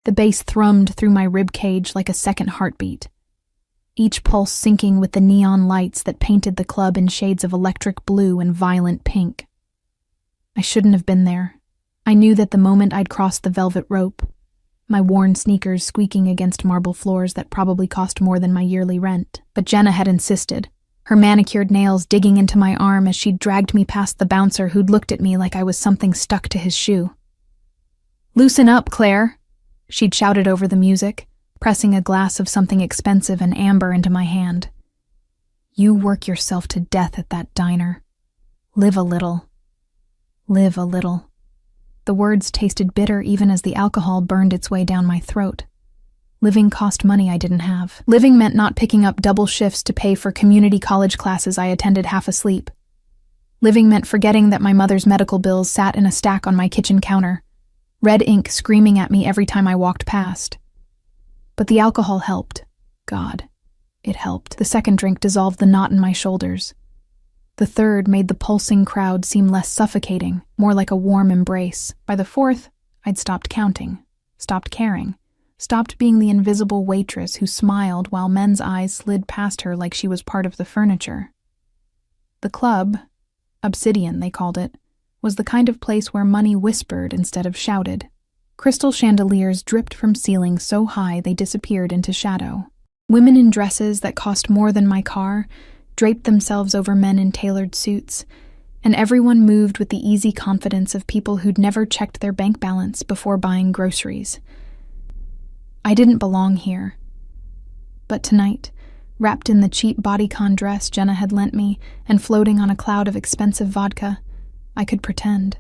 The bass thrummed through my rib cage like a second heartbeat, each pulse syncing with the neon lights that painted the club in shades of electric blue and violent pink. I shouldn't have been there. I knew that the moment I'd crossed the velvet rope, my worn sneakers squeaking against marble floors that probably cost more than my yearly rent. But Jenna had insisted, her manicured nails digging into my arm as she'd dragged me past the bouncer who'd looked at me like I was something stuck to his shoe. "Loosen up, Claire," she'd shouted over the music, pressing a glass of something expensive and amber into my hand. "You work yourself to death at that diner. Live a little. Live a little." The words tasted bitter even as the alcohol burned its way down my throat. Living cost money I didn't have. Living meant not picking up double shifts to pay for community college classes I attended half asleep. Living meant forgetting that my mother's medical bills sat in a stack on my kitchen counter, red ink screaming at me every time I walked past. But the alcohol helped. God, it helped. The second drink dissolved the knot in my shoulders. The third made the pulsing crowd seem less suffocating, more like a warm embrace. By the fourth, I'd stopped counting, stopped caring, stopped being the invisible waitress who smiled while men's eyes slid past her like she was part of the furniture. The club, Obsidian they called it, was the kind of place where money whispered instead of shouted. Crystal chandeliers dripped from ceilings so high they disappeared into shadow. Women in dresses that cost more than my car draped themselves over men in tailored suits, and everyone moved with the easy confidence of people who'd never checked their bank balance before buying groceries. I didn't belong here. But tonight, wrapped in the cheap bodycon dress Jenna had lent me and floating on a cloud of expensive vodka, I could pretend.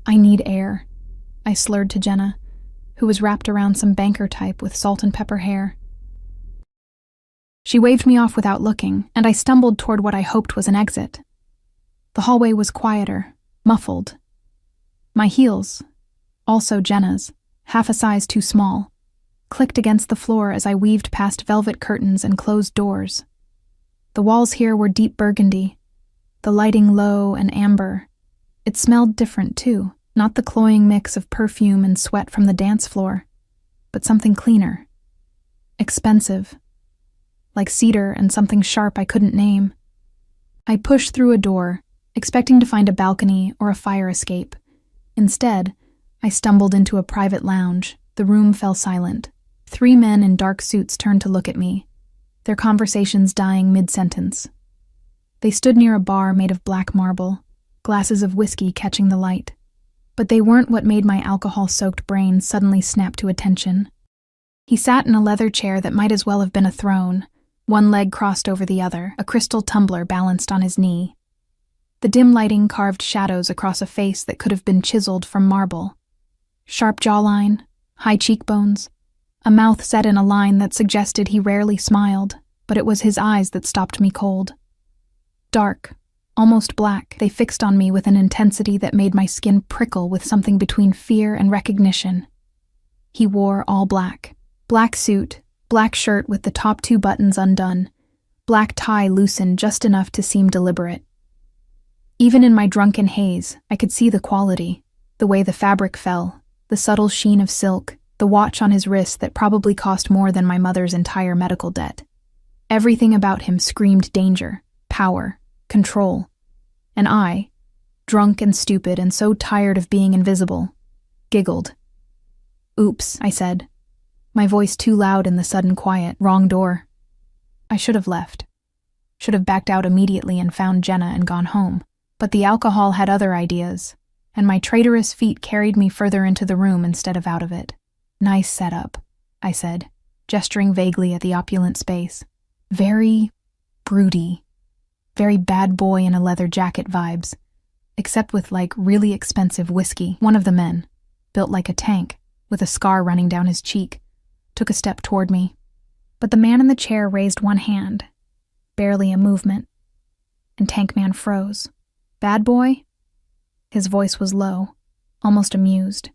"I need air," I slurred to Jenna, who was wrapped around some banker type with salt and pepper hair. She waved me off without looking, and I stumbled toward what I hoped was an exit. The hallway was quieter, muffled. My heels, also Jenna's, half a size too small, clicked against the floor as I weaved past velvet curtains and closed doors. The walls here were deep burgundy, the lighting low and amber. It smelled different, too, not the cloying mix of perfume and sweat from the dance floor, but something cleaner. Expensive. Like cedar and something sharp I couldn't name. I pushed through a door, expecting to find a balcony or a fire escape. Instead, I stumbled into a private lounge. The room fell silent. 3 men in dark suits turned to look at me, their conversations dying mid-sentence. They stood near a bar made of black marble, glasses of whiskey catching the light. But they weren't what made my alcohol-soaked brain suddenly snap to attention. He sat in a leather chair that might as well have been a throne, one leg crossed over the other, a crystal tumbler balanced on his knee. The dim lighting carved shadows across a face that could have been chiseled from marble. Sharp jawline, high cheekbones, a mouth set in a line that suggested he rarely smiled, but it was his eyes that stopped me cold. Dark, almost black, they fixed on me with an intensity that made my skin prickle with something between fear and recognition. He wore all black. Black suit, black shirt with the top 2 buttons undone, black tie loosened just enough to seem deliberate. Even in my drunken haze, I could see the quality, the way the fabric fell, the subtle sheen of silk, the watch on his wrist that probably cost more than my mother's entire medical debt. Everything about him screamed danger, power, control. And I, drunk and stupid and so tired of being invisible, giggled. "Oops," I said, my voice too loud in the sudden quiet. "Wrong door." I should have left. Should have backed out immediately and found Jenna and gone home. But the alcohol had other ideas, and my traitorous feet carried me further into the room instead of out of it. "Nice setup," I said, gesturing vaguely at the opulent space. Very broody. Very bad boy in a leather jacket vibes, except with like really expensive whiskey. One of the men, built like a tank, with a scar running down his cheek, took a step toward me. But the man in the chair raised one hand, barely a movement, and Tank Man froze. "Bad boy?" His voice was low, almost amused.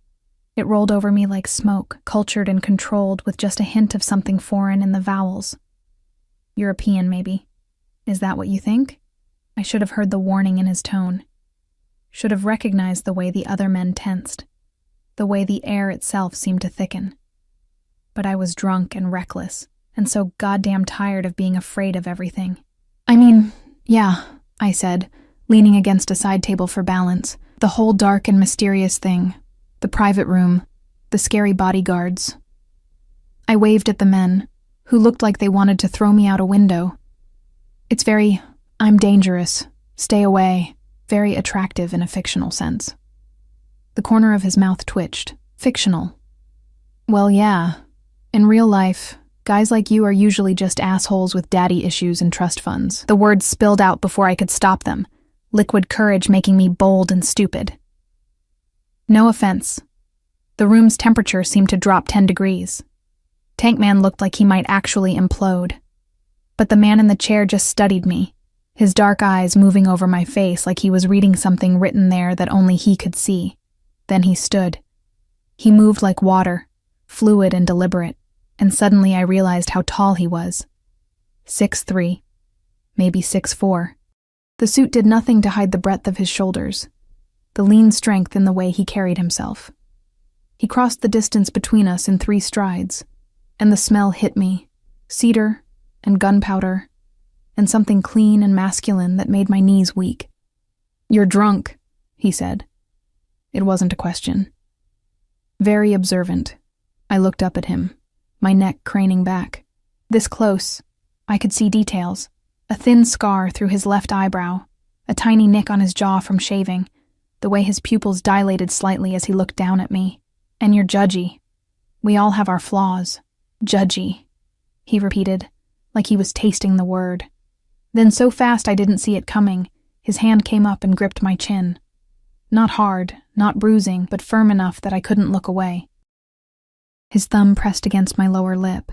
It rolled over me like smoke, cultured and controlled with just a hint of something foreign in the vowels. "European, maybe. Is that what you think?" I should have heard the warning in his tone. Should have recognized the way the other men tensed. the way the air itself seemed to thicken. But I was drunk and reckless, and so goddamn tired of being afraid of everything. Yeah, I said, leaning against a side table for balance. The whole dark and mysterious thing. The private room. The scary bodyguards. I waved at the men, who looked like they wanted to throw me out a window. It's I'm dangerous, stay away, very attractive in a fictional sense. The corner of his mouth twitched. Fictional. Well, yeah. In real life, guys like you are usually just assholes with daddy issues and trust funds. The words spilled out before I could stop them, liquid courage making me bold and stupid. No offense. The room's temperature seemed to drop 10 degrees. Tankman looked like he might actually implode. But the man in the chair just studied me, his dark eyes moving over my face like he was reading something written there that only he could see. Then he stood. He moved like water, fluid and deliberate, and suddenly I realized how tall he was. 6'3", maybe 6'4". The suit did nothing to hide the breadth of his shoulders, the lean strength in the way he carried himself. He crossed the distance between us in 3 strides, and the smell hit me, cedar and gunpowder, and something clean and masculine that made my knees weak. "You're drunk," he said. It wasn't a question. Very observant, I looked up at him, my neck craning back. This close, I could see details. A thin scar through his left eyebrow, a tiny nick on his jaw from shaving, the way his pupils dilated slightly as he looked down at me. "And you're judgy. We all have our flaws. Judgy," he repeated, like he was tasting the word. Then so fast I didn't see it coming, his hand came up and gripped my chin. Not hard, not bruising, but firm enough that I couldn't look away. His thumb pressed against my lower lip,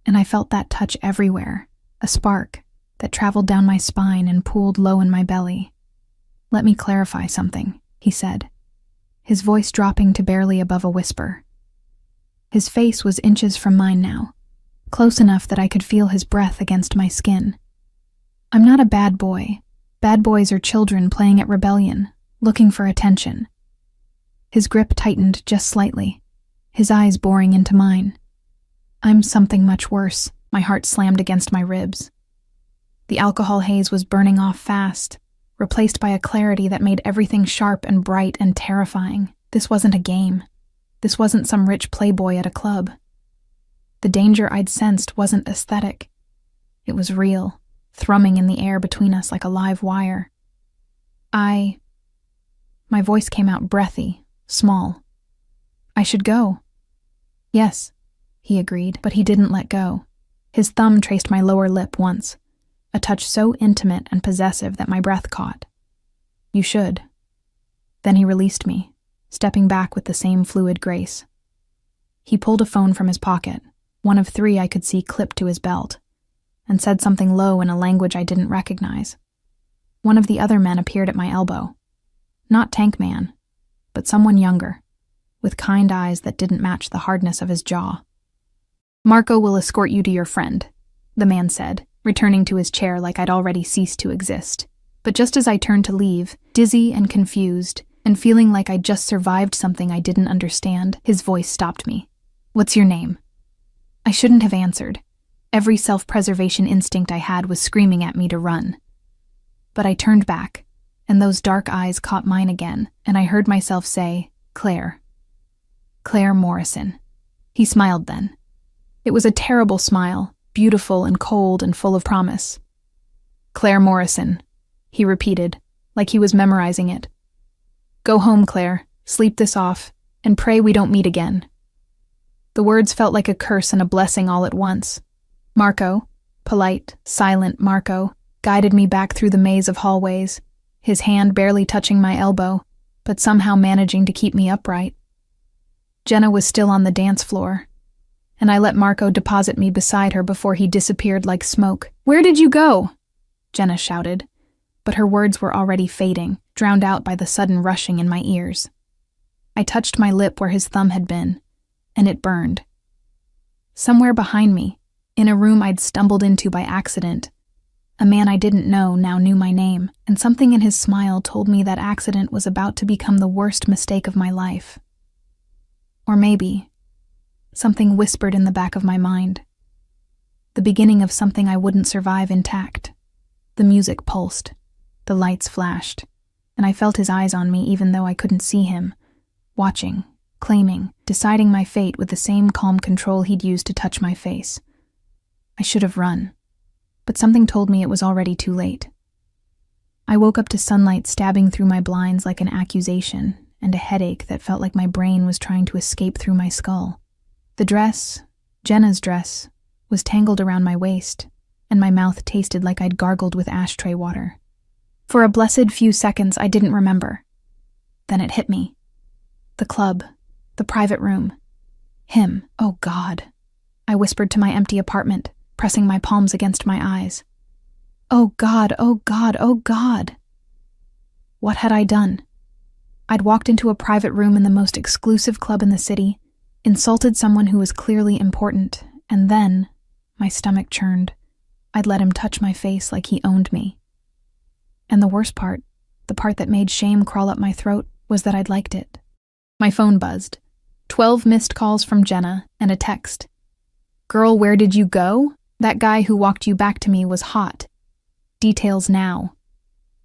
and I felt that touch everywhere, a spark that traveled down my spine and pooled low in my belly. "Let me clarify something," he said, his voice dropping to barely above a whisper. His face was inches from mine now, close enough that I could feel his breath against my skin. "I'm not a bad boy. Bad boys are children playing at rebellion, looking for attention." His grip tightened just slightly, his eyes boring into mine. "I'm something much worse." My heart slammed against my ribs. The alcohol haze was burning off fast, replaced by a clarity that made everything sharp and bright and terrifying. This wasn't a game. This wasn't some rich playboy at a club. The danger I'd sensed wasn't aesthetic. It was real, thrumming in the air between us like a live wire. My voice came out breathy, small. "I should go." "Yes," he agreed, but he didn't let go. His thumb traced my lower lip once, a touch so intimate and possessive that my breath caught. "You should." Then he released me, stepping back with the same fluid grace. He pulled a phone from his pocket, one of 3 I could see clipped to his belt, and said something low in a language I didn't recognize. One of the other men appeared at my elbow. Not Tankman, but someone younger, with kind eyes that didn't match the hardness of his jaw. "Marco will escort you to your friend," the man said, returning to his chair like I'd already ceased to exist. But just as I turned to leave, dizzy and confused, and feeling like I'd just survived something I didn't understand, his voice stopped me. "What's your name?" I shouldn't have answered. Every self-preservation instinct I had was screaming at me to run. But I turned back, and those dark eyes caught mine again, and I heard myself say, "Claire. Claire Morrison." He smiled then. It was a terrible smile, beautiful and cold and full of promise. "Claire Morrison," he repeated, like he was memorizing it. "Go home, Claire, sleep this off, and pray we don't meet again." The words felt like a curse and a blessing all at once. Marco, polite, silent Marco, guided me back through the maze of hallways, his hand barely touching my elbow, but somehow managing to keep me upright. Jenna was still on the dance floor, and I let Marco deposit me beside her before he disappeared like smoke. "Where did you go?" Jenna shouted, but her words were already fading, drowned out by the sudden rushing in my ears. I touched my lip where his thumb had been, and it burned. Somewhere behind me, in a room I'd stumbled into by accident, a man I didn't know now knew my name, and something in his smile told me that accident was about to become the worst mistake of my life. Or maybe something whispered in the back of my mind. The beginning of something I wouldn't survive intact. The music pulsed, the lights flashed, and I felt his eyes on me even though I couldn't see him, watching, claiming, deciding my fate with the same calm control he'd used to touch my face. I should have run, but something told me it was already too late. I woke up to sunlight stabbing through my blinds like an accusation, and a headache that felt like my brain was trying to escape through my skull. The dress, Jenna's dress, was tangled around my waist, and my mouth tasted like I'd gargled with ashtray water. For a blessed few seconds, I didn't remember. Then it hit me. The club, the private room. Him, oh God. I whispered to my empty apartment, pressing my palms against my eyes. Oh God, oh God, oh God. What had I done? I'd walked into a private room in the most exclusive club in the city, insulted someone who was clearly important, and then my stomach churned. I'd let him touch my face like he owned me. And the worst part, the part that made shame crawl up my throat, was that I'd liked it. My phone buzzed. 12 missed calls from Jenna and a text. Girl, where did you go? That guy who walked you back to me was hot. Details now.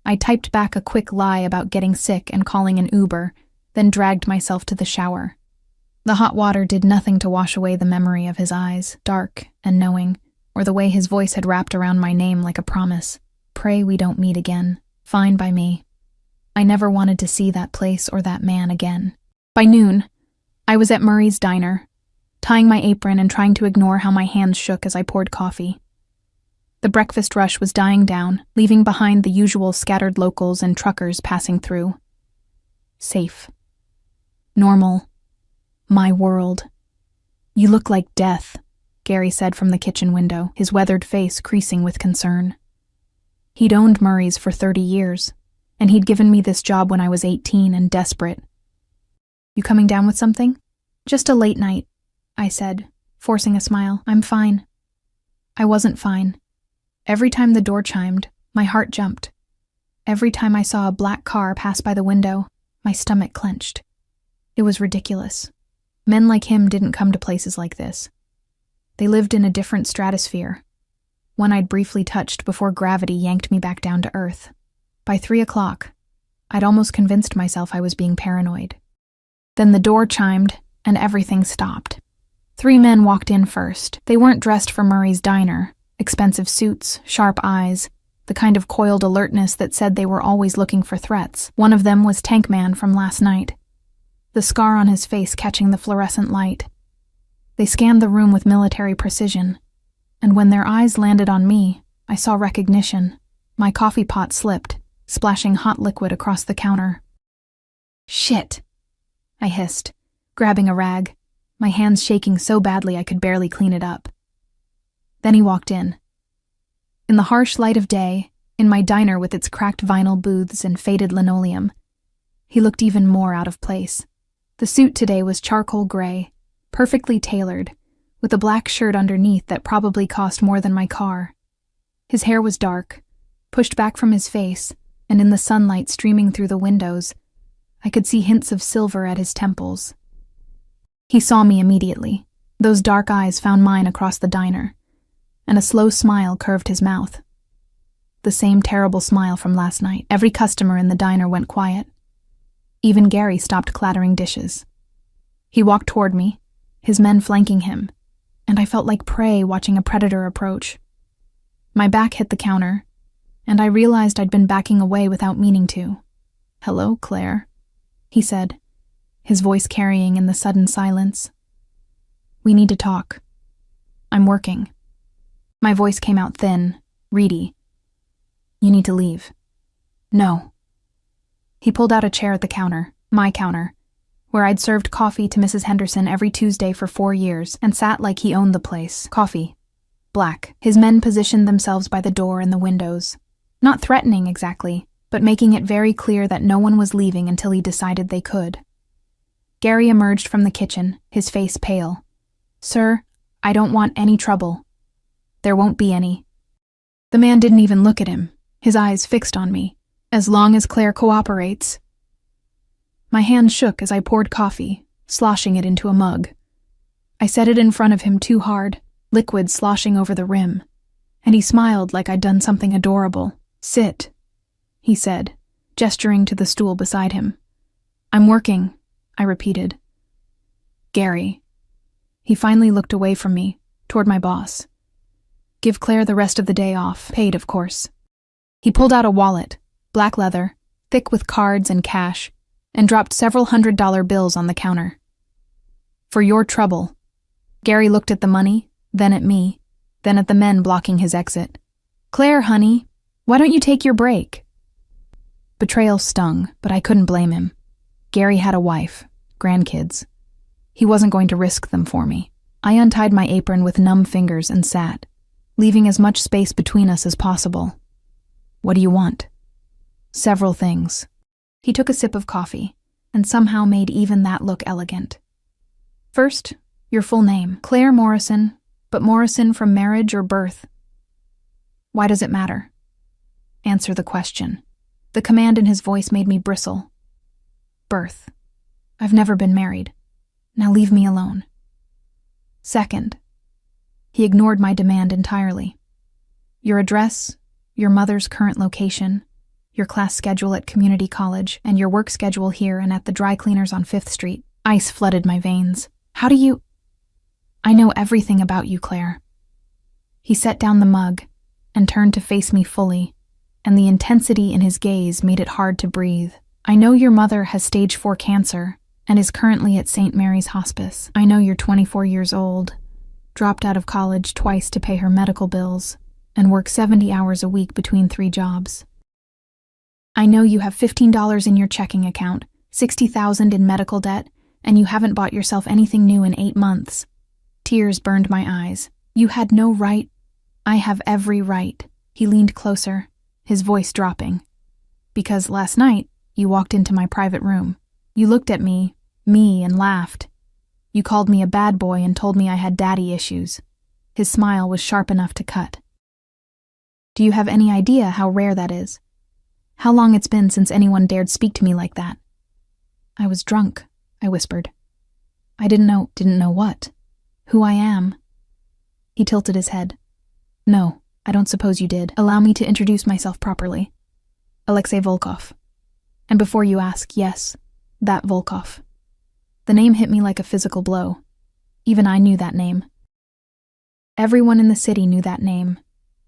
I typed back a quick lie about getting sick and calling an Uber, then dragged myself to the shower. The hot water did nothing to wash away the memory of his eyes, dark and knowing, or the way his voice had wrapped around my name like a promise. Pray we don't meet again. Fine by me. I never wanted to see that place or that man again. By noon, I was at Murray's diner, tying my apron and trying to ignore how my hands shook as I poured coffee. The breakfast rush was dying down, leaving behind the usual scattered locals and truckers passing through. Safe. Normal. My world. You look like death, Gary said from the kitchen window, his weathered face creasing with concern. He'd owned Murray's for 30 years, and he'd given me this job when I was 18 and desperate. You coming down with something? Just a late night, I said, forcing a smile. I'm fine. I wasn't fine. Every time the door chimed, my heart jumped. Every time I saw a black car pass by the window, my stomach clenched. It was ridiculous. Men like him didn't come to places like this. They lived in a different stratosphere, one I'd briefly touched before gravity yanked me back down to earth. By 3 o'clock, I'd almost convinced myself I was being paranoid. Then the door chimed, and everything stopped. 3 men walked in first. They weren't dressed for Murray's diner. Expensive suits, sharp eyes, the kind of coiled alertness that said they were always looking for threats. One of them was Tank Man from last night, the scar on his face catching the fluorescent light. They scanned the room with military precision, and when their eyes landed on me, I saw recognition. My coffee pot slipped, splashing hot liquid across the counter. Shit, I hissed, grabbing a rag, my hands shaking so badly I could barely clean it up. Then he walked in. In the harsh light of day, in my diner with its cracked vinyl booths and faded linoleum, he looked even more out of place. The suit today was charcoal gray, perfectly tailored, with a black shirt underneath that probably cost more than my car. His hair was dark, pushed back from his face, and in the sunlight streaming through the windows, I could see hints of silver at his temples. He saw me immediately. Those dark eyes found mine across the diner, and a slow smile curved his mouth. The same terrible smile from last night. Every customer in the diner went quiet. Even Gary stopped clattering dishes. He walked toward me, his men flanking him, and I felt like prey watching a predator approach. My back hit the counter, and I realized I'd been backing away without meaning to. "Hello, Claire," he said, his voice carrying in the sudden silence. "We need to talk. I'm working." My voice came out thin, reedy. "You need to leave." "No." He pulled out a chair at the counter, my counter, where I'd served coffee to Mrs. Henderson every Tuesday for 4 years, and sat like he owned the place. Coffee. Black. His men positioned themselves by the door and the windows. Not threatening exactly, but making it very clear that no one was leaving until he decided they could. Gary emerged from the kitchen, his face pale. "Sir, I don't want any trouble." "There won't be any." The man didn't even look at him, his eyes fixed on me. "As long as Claire cooperates." My hand shook as I poured coffee, sloshing it into a mug. I set it in front of him too hard, liquid sloshing over the rim, and he smiled like I'd done something adorable. "Sit," he said, gesturing to the stool beside him. "I'm working," I repeated. "Gary." He finally looked away from me, toward my boss. "Give Claire the rest of the day off, paid, of course." He pulled out a wallet, black leather, thick with cards and cash, and dropped several $100 bills on the counter. "For your trouble." Gary looked at the money, then at me, then at the men blocking his exit. "Claire, honey, why don't you take your break?" Betrayal stung, but I couldn't blame him. Gary had a wife, grandkids. He wasn't going to risk them for me. I untied my apron with numb fingers and sat, leaving as much space between us as possible. "What do you want?" "Several things." He took a sip of coffee, and somehow made even that look elegant. "First, your full name. Claire Morrison, but Morrison from marriage or birth?" "Why does it matter?" "Answer the question." The command in his voice made me bristle. "Birth. I've never been married. Now leave me alone." "Second." He ignored my demand entirely. "Your address, your mother's current location, your class schedule at community college, and your work schedule here and at the dry cleaners on 5th Street. Ice flooded my veins. "How do you—" "I know everything about you, Claire." He set down the mug and turned to face me fully, and the intensity in his gaze made it hard to breathe. "I know your mother has stage 4 cancer and is currently at St. Mary's Hospice. I know you're 24 years old, dropped out of college twice to pay her medical bills, and work 70 hours a week between 3 jobs. I know you have $15 in your checking account, $60,000 in medical debt, and you haven't bought yourself anything new in 8 months. Tears burned my eyes. You had no right. I have every right." He leaned closer, his voice dropping. "Because last night, you walked into my private room. You looked at me, and laughed. You called me a bad boy and told me I had daddy issues." His smile was sharp enough to cut. "Do you have any idea how rare that is? How long it's been since anyone dared speak to me like that?" "I was drunk," I whispered. "I didn't know what? Who I am?" He tilted his head. "No, I don't suppose you did. Allow me to introduce myself properly. Alexei Volkov. And before you ask, yes, that Volkov." The name hit me like a physical blow. Even I knew that name. Everyone in the city knew that name,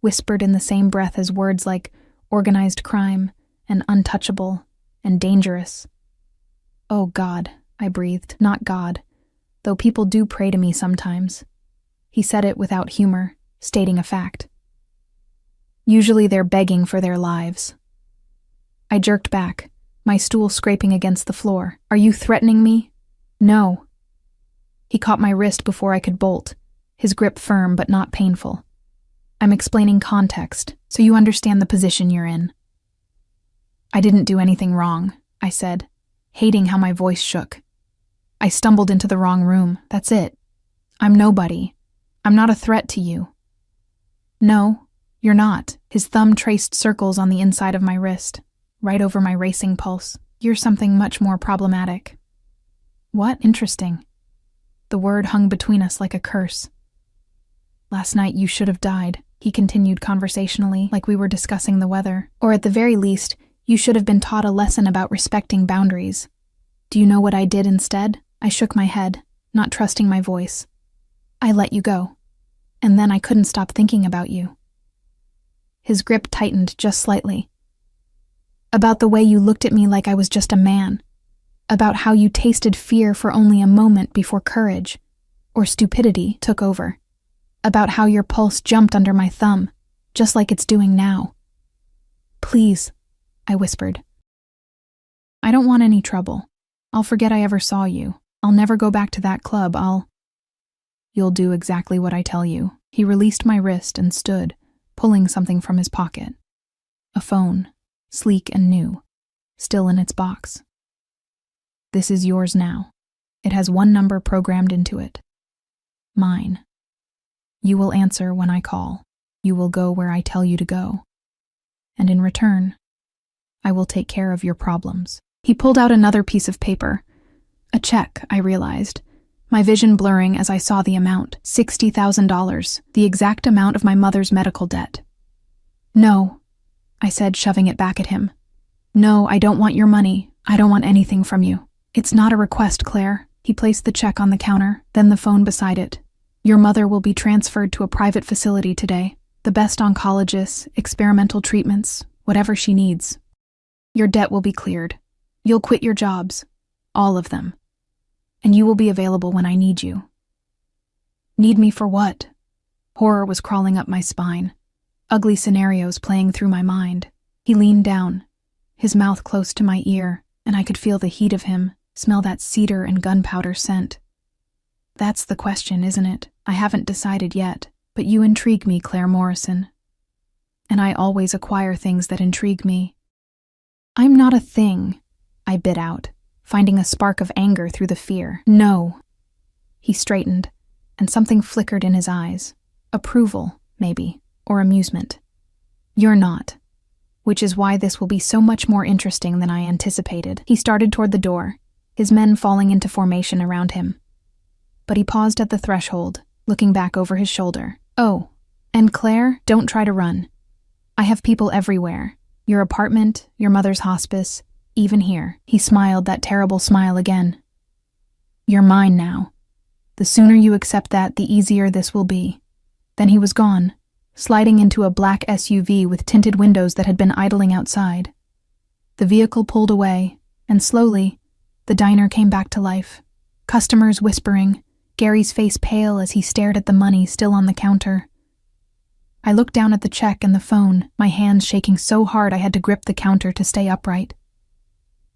whispered in the same breath as words like organized crime and untouchable and dangerous. "Oh God," I breathed, "not God, though people do pray to me sometimes." He said it without humor, stating a fact. Usually they're begging for their lives. I jerked back, my stool scraping against the floor. "Are you threatening me?" "No." He caught my wrist before I could bolt, his grip firm but not painful. "I'm explaining context, so you understand the position you're in." "I didn't do anything wrong," I said, hating how my voice shook. "I stumbled into the wrong room, that's it. I'm nobody. I'm not a threat to you." "No, you're not." His thumb traced circles on the inside of my wrist, right over my racing pulse. "You're something much more problematic." "What? Interesting." The word hung between us like a curse. "Last night you should have died," he continued conversationally, like we were discussing the weather. "Or at the very least, you should have been taught a lesson about respecting boundaries. Do you know what I did instead?" I shook my head, not trusting my voice. "I let you go. And then I couldn't stop thinking about you." His grip tightened just slightly. "About the way you looked at me like I was just a man. About how you tasted fear for only a moment before courage, or stupidity, took over. About how your pulse jumped under my thumb, just like it's doing now." "Please," I whispered. "I don't want any trouble. I'll forget I ever saw you. I'll never go back to that club. You'll do exactly what I tell you." He released my wrist and stood, pulling something from his pocket. A phone, sleek and new, still in its box. "This is yours now. It has one number programmed into it. Mine. You will answer when I call. You will go where I tell you to go. And in return, I will take care of your problems." He pulled out another piece of paper, A check, I realized, my vision blurring as I saw the amount, $60,000, the exact amount of my mother's medical debt. "No," I said, shoving it back at him. "No, I don't want your money. I don't want anything from you." "It's not a request, Claire." He placed the check on the counter, then the phone beside it. "Your mother will be transferred to a private facility today. The best oncologists, experimental treatments, whatever she needs. Your debt will be cleared. You'll quit your jobs. All of them. And you will be available when I need you." Need me for what? Horror was crawling up my spine. Ugly scenarios playing through my mind. He leaned down, his mouth close to my ear, and I could feel the heat of him, smell that cedar and gunpowder scent. "That's the question, isn't it? I haven't decided yet, but you intrigue me, Claire Morrison. And I always acquire things that intrigue me." "I'm not a thing," I bit out, finding a spark of anger through the fear. "No." He straightened, and something flickered in his eyes. Approval, maybe, or amusement. "You're not. Which is why this will be so much more interesting than I anticipated." He started toward the door, his men falling into formation around him. But he paused at the threshold, looking back over his shoulder. "Oh, and Claire, don't try to run. I have people everywhere. Your apartment, your mother's hospice, even here." He smiled that terrible smile again. "You're mine now. The sooner you accept that, the easier this will be." Then he was gone, sliding into a black SUV with tinted windows that had been idling outside. The vehicle pulled away, and slowly, the diner came back to life. Customers whispering, Gary's face pale as he stared at the money still on the counter. I looked down at the check and the phone, my hands shaking so hard I had to grip the counter to stay upright.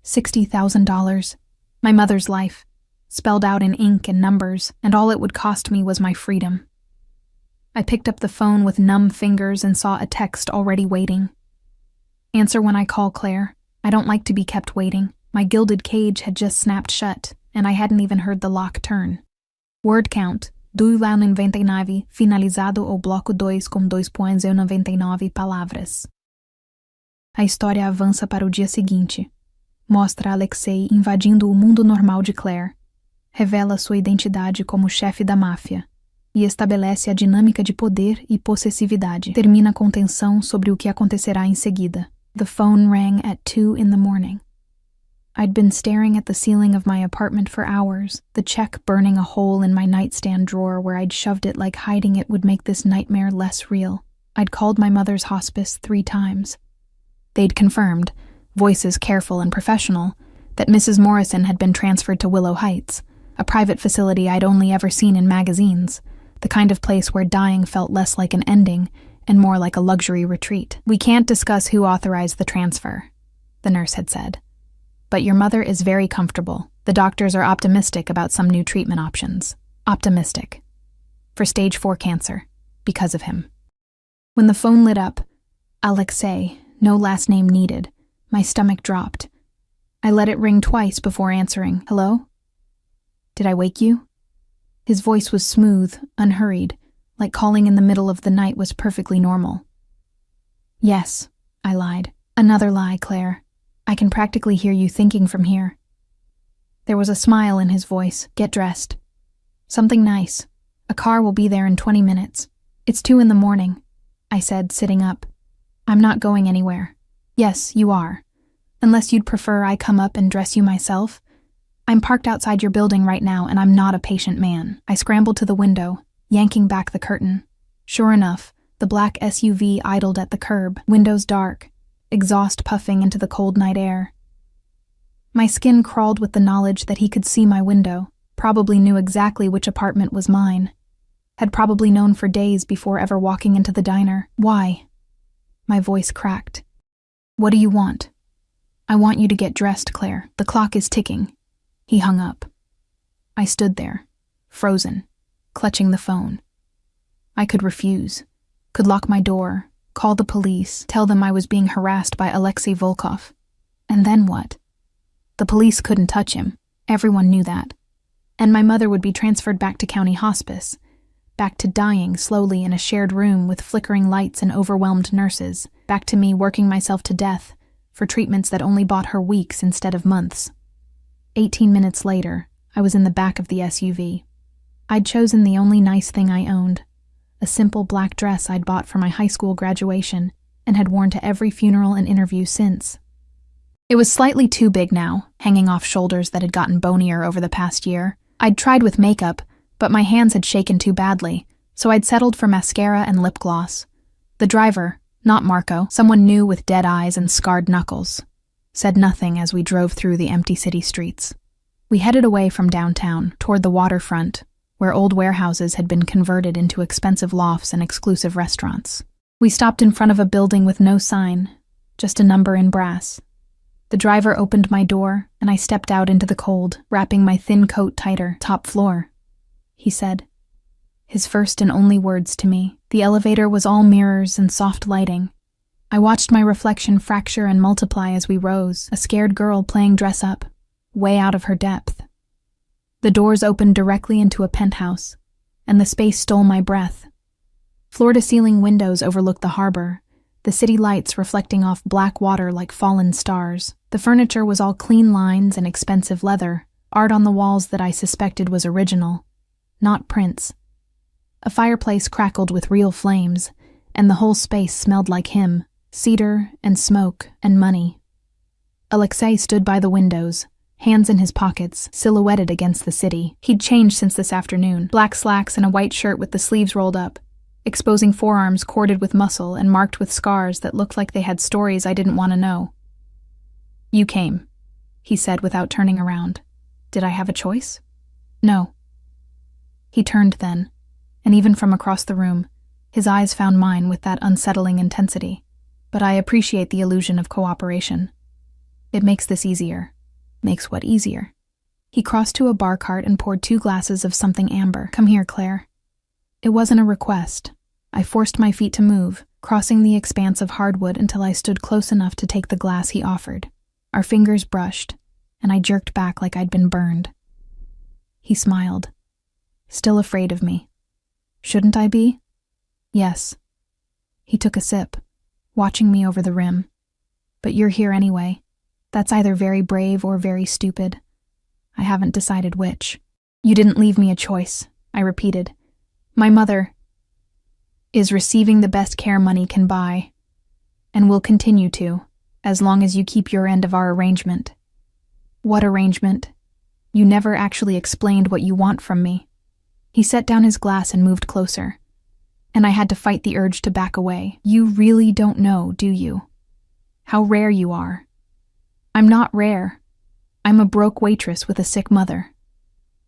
$60,000. My mother's life, spelled out in ink and numbers, and all it would cost me was my freedom. I picked up the phone with numb fingers and saw a text already waiting. "Answer when I call, Claire. I don't like to be kept waiting." My gilded cage had just snapped shut, and I hadn't even heard the lock turn. Word count, 2,99, finalizado o bloco 2 com 2,99 palavras. A história avança para o dia seguinte. Mostra Alexei invadindo o mundo normal de Claire. Revela sua identidade como chefe da máfia. E estabelece a dinâmica de poder e possessividade. Termina com tensão sobre o que acontecerá em seguida. The phone rang at 2 in the morning. I'd been staring at the ceiling of my apartment for hours, the check burning a hole in my nightstand drawer where I'd shoved it like hiding it would make this nightmare less real. I'd called my mother's hospice 3 times. They'd confirmed, voices careful and professional, that Mrs. Morrison had been transferred to Willow Heights, a private facility I'd only ever seen in magazines, the kind of place where dying felt less like an ending and more like a luxury retreat. "We can't discuss who authorized the transfer," the nurse had said. "But your mother is very comfortable. The doctors are optimistic about some new treatment options. Optimistic. For stage 4 cancer. Because of him." When the phone lit up, Alexei, no last name needed, my stomach dropped. I let it ring twice before answering. "Hello? Did I wake you?" His voice was smooth, unhurried, like calling in the middle of the night was perfectly normal. "Yes," I lied. "Another lie, Claire. I can practically hear you thinking from here." There was a smile in his voice. "Get dressed. Something nice. A car will be there in 20 minutes. It's 2 in the morning, I said, sitting up. "I'm not going anywhere." "Yes, you are. Unless you'd prefer I come up and dress you myself. I'm parked outside your building right now, and I'm not a patient man." I scrambled to the window, yanking back the curtain. Sure enough, the black SUV idled at the curb, windows dark, exhaust puffing into the cold night air. My skin crawled with the knowledge that he could see my window, probably knew exactly which apartment was mine, had probably known for days before ever walking into the diner. "Why?" My voice cracked. "What do you want?" "I want you to get dressed, Claire. The clock is ticking." He hung up. I stood there, frozen, clutching the phone. I could refuse, could lock my door, call the police, tell them I was being harassed by Alexei Volkov. And then what? The police couldn't touch him. Everyone knew that. And my mother would be transferred back to county hospice, back to dying slowly in a shared room with flickering lights and overwhelmed nurses, back to me working myself to death for treatments that only bought her weeks instead of months. 18 minutes later, I was in the back of the SUV. I'd chosen the only nice thing I owned, a simple black dress I'd bought for my high school graduation and had worn to every funeral and interview since. It was slightly too big now, hanging off shoulders that had gotten bonier over the past year. I'd tried with makeup, but my hands had shaken too badly, so I'd settled for mascara and lip gloss. The driver, not Marco, someone new with dead eyes and scarred knuckles, said nothing as we drove through the empty city streets. We headed away from downtown, toward the waterfront, where old warehouses had been converted into expensive lofts and exclusive restaurants. We stopped in front of a building with no sign, just a number in brass. The driver opened my door, and I stepped out into the cold, wrapping my thin coat tighter. "Top floor," he said. His first and only words to me. The elevator was all mirrors and soft lighting. I watched my reflection fracture and multiply as we rose, a scared girl playing dress-up, way out of her depth. The doors opened directly into a penthouse, and the space stole my breath. Floor-to-ceiling windows overlooked the harbor, the city lights reflecting off black water like fallen stars. The furniture was all clean lines and expensive leather, art on the walls that I suspected was original, not prints. A fireplace crackled with real flames, and the whole space smelled like him, cedar and smoke and money. Alexei stood by the windows, hands in his pockets, silhouetted against the city. He'd changed since this afternoon, black slacks and a white shirt with the sleeves rolled up, exposing forearms corded with muscle and marked with scars that looked like they had stories I didn't want to know. "You came," he said without turning around. Did I have a choice? No. He turned then, and even from across the room, his eyes found mine with that unsettling intensity. But I appreciate the illusion of cooperation. It makes this easier. Makes what easier? He crossed to a bar cart and poured 2 glasses of something amber. "Come here, Claire." It wasn't a request. I forced my feet to move, crossing the expanse of hardwood until I stood close enough to take the glass he offered. Our fingers brushed, and I jerked back like I'd been burned. He smiled. Still afraid of me. Shouldn't I be? Yes. He took a sip, watching me over the rim. But you're here anyway. That's either very brave or very stupid. I haven't decided which. You didn't leave me a choice, I repeated. My mother is receiving the best care money can buy, and will continue to, as long as you keep your end of our arrangement. What arrangement? You never actually explained what you want from me. He set down his glass and moved closer, and I had to fight the urge to back away. You really don't know, do you? How rare you are. I'm not rare. I'm a broke waitress with a sick mother.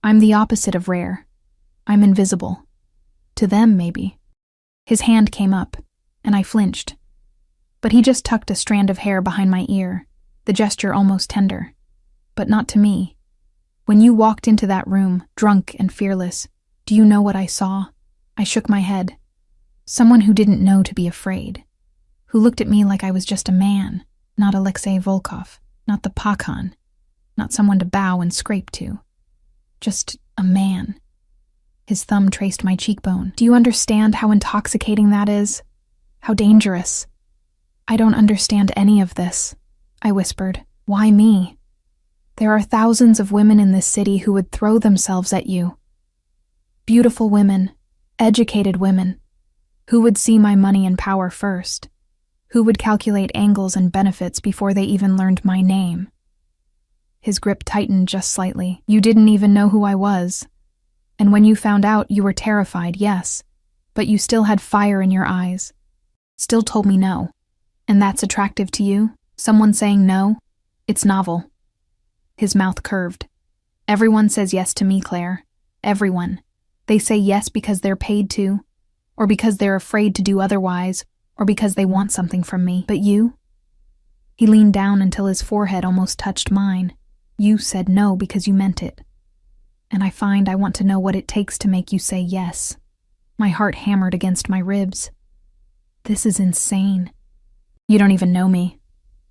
I'm the opposite of rare. I'm invisible. To them, maybe. His hand came up, and I flinched. But he just tucked a strand of hair behind my ear, the gesture almost tender. But not to me. When you walked into that room, drunk and fearless, do you know what I saw? I shook my head. Someone who didn't know to be afraid. Who looked at me like I was just a man, not Alexei Volkov, not the Pakhan, not someone to bow and scrape to. Just a man. His thumb traced my cheekbone. Do you understand how intoxicating that is? How dangerous? I don't understand any of this, I whispered. Why me? There are thousands of women in this city who would throw themselves at you. Beautiful women, educated women, who would see my money and power first, who would calculate angles and benefits before they even learned my name. His grip tightened just slightly. You didn't even know who I was. And when you found out, you were terrified, yes, but you still had fire in your eyes. Still told me no. And that's attractive to you? Someone saying no? It's novel. His mouth curved. Everyone says yes to me, Claire. Everyone. They say yes because they're paid to, or because they're afraid to do otherwise, or because they want something from me. But you? He leaned down until his forehead almost touched mine. You said no because you meant it. And I find I want to know what it takes to make you say yes. My heart hammered against my ribs. This is insane. You don't even know me.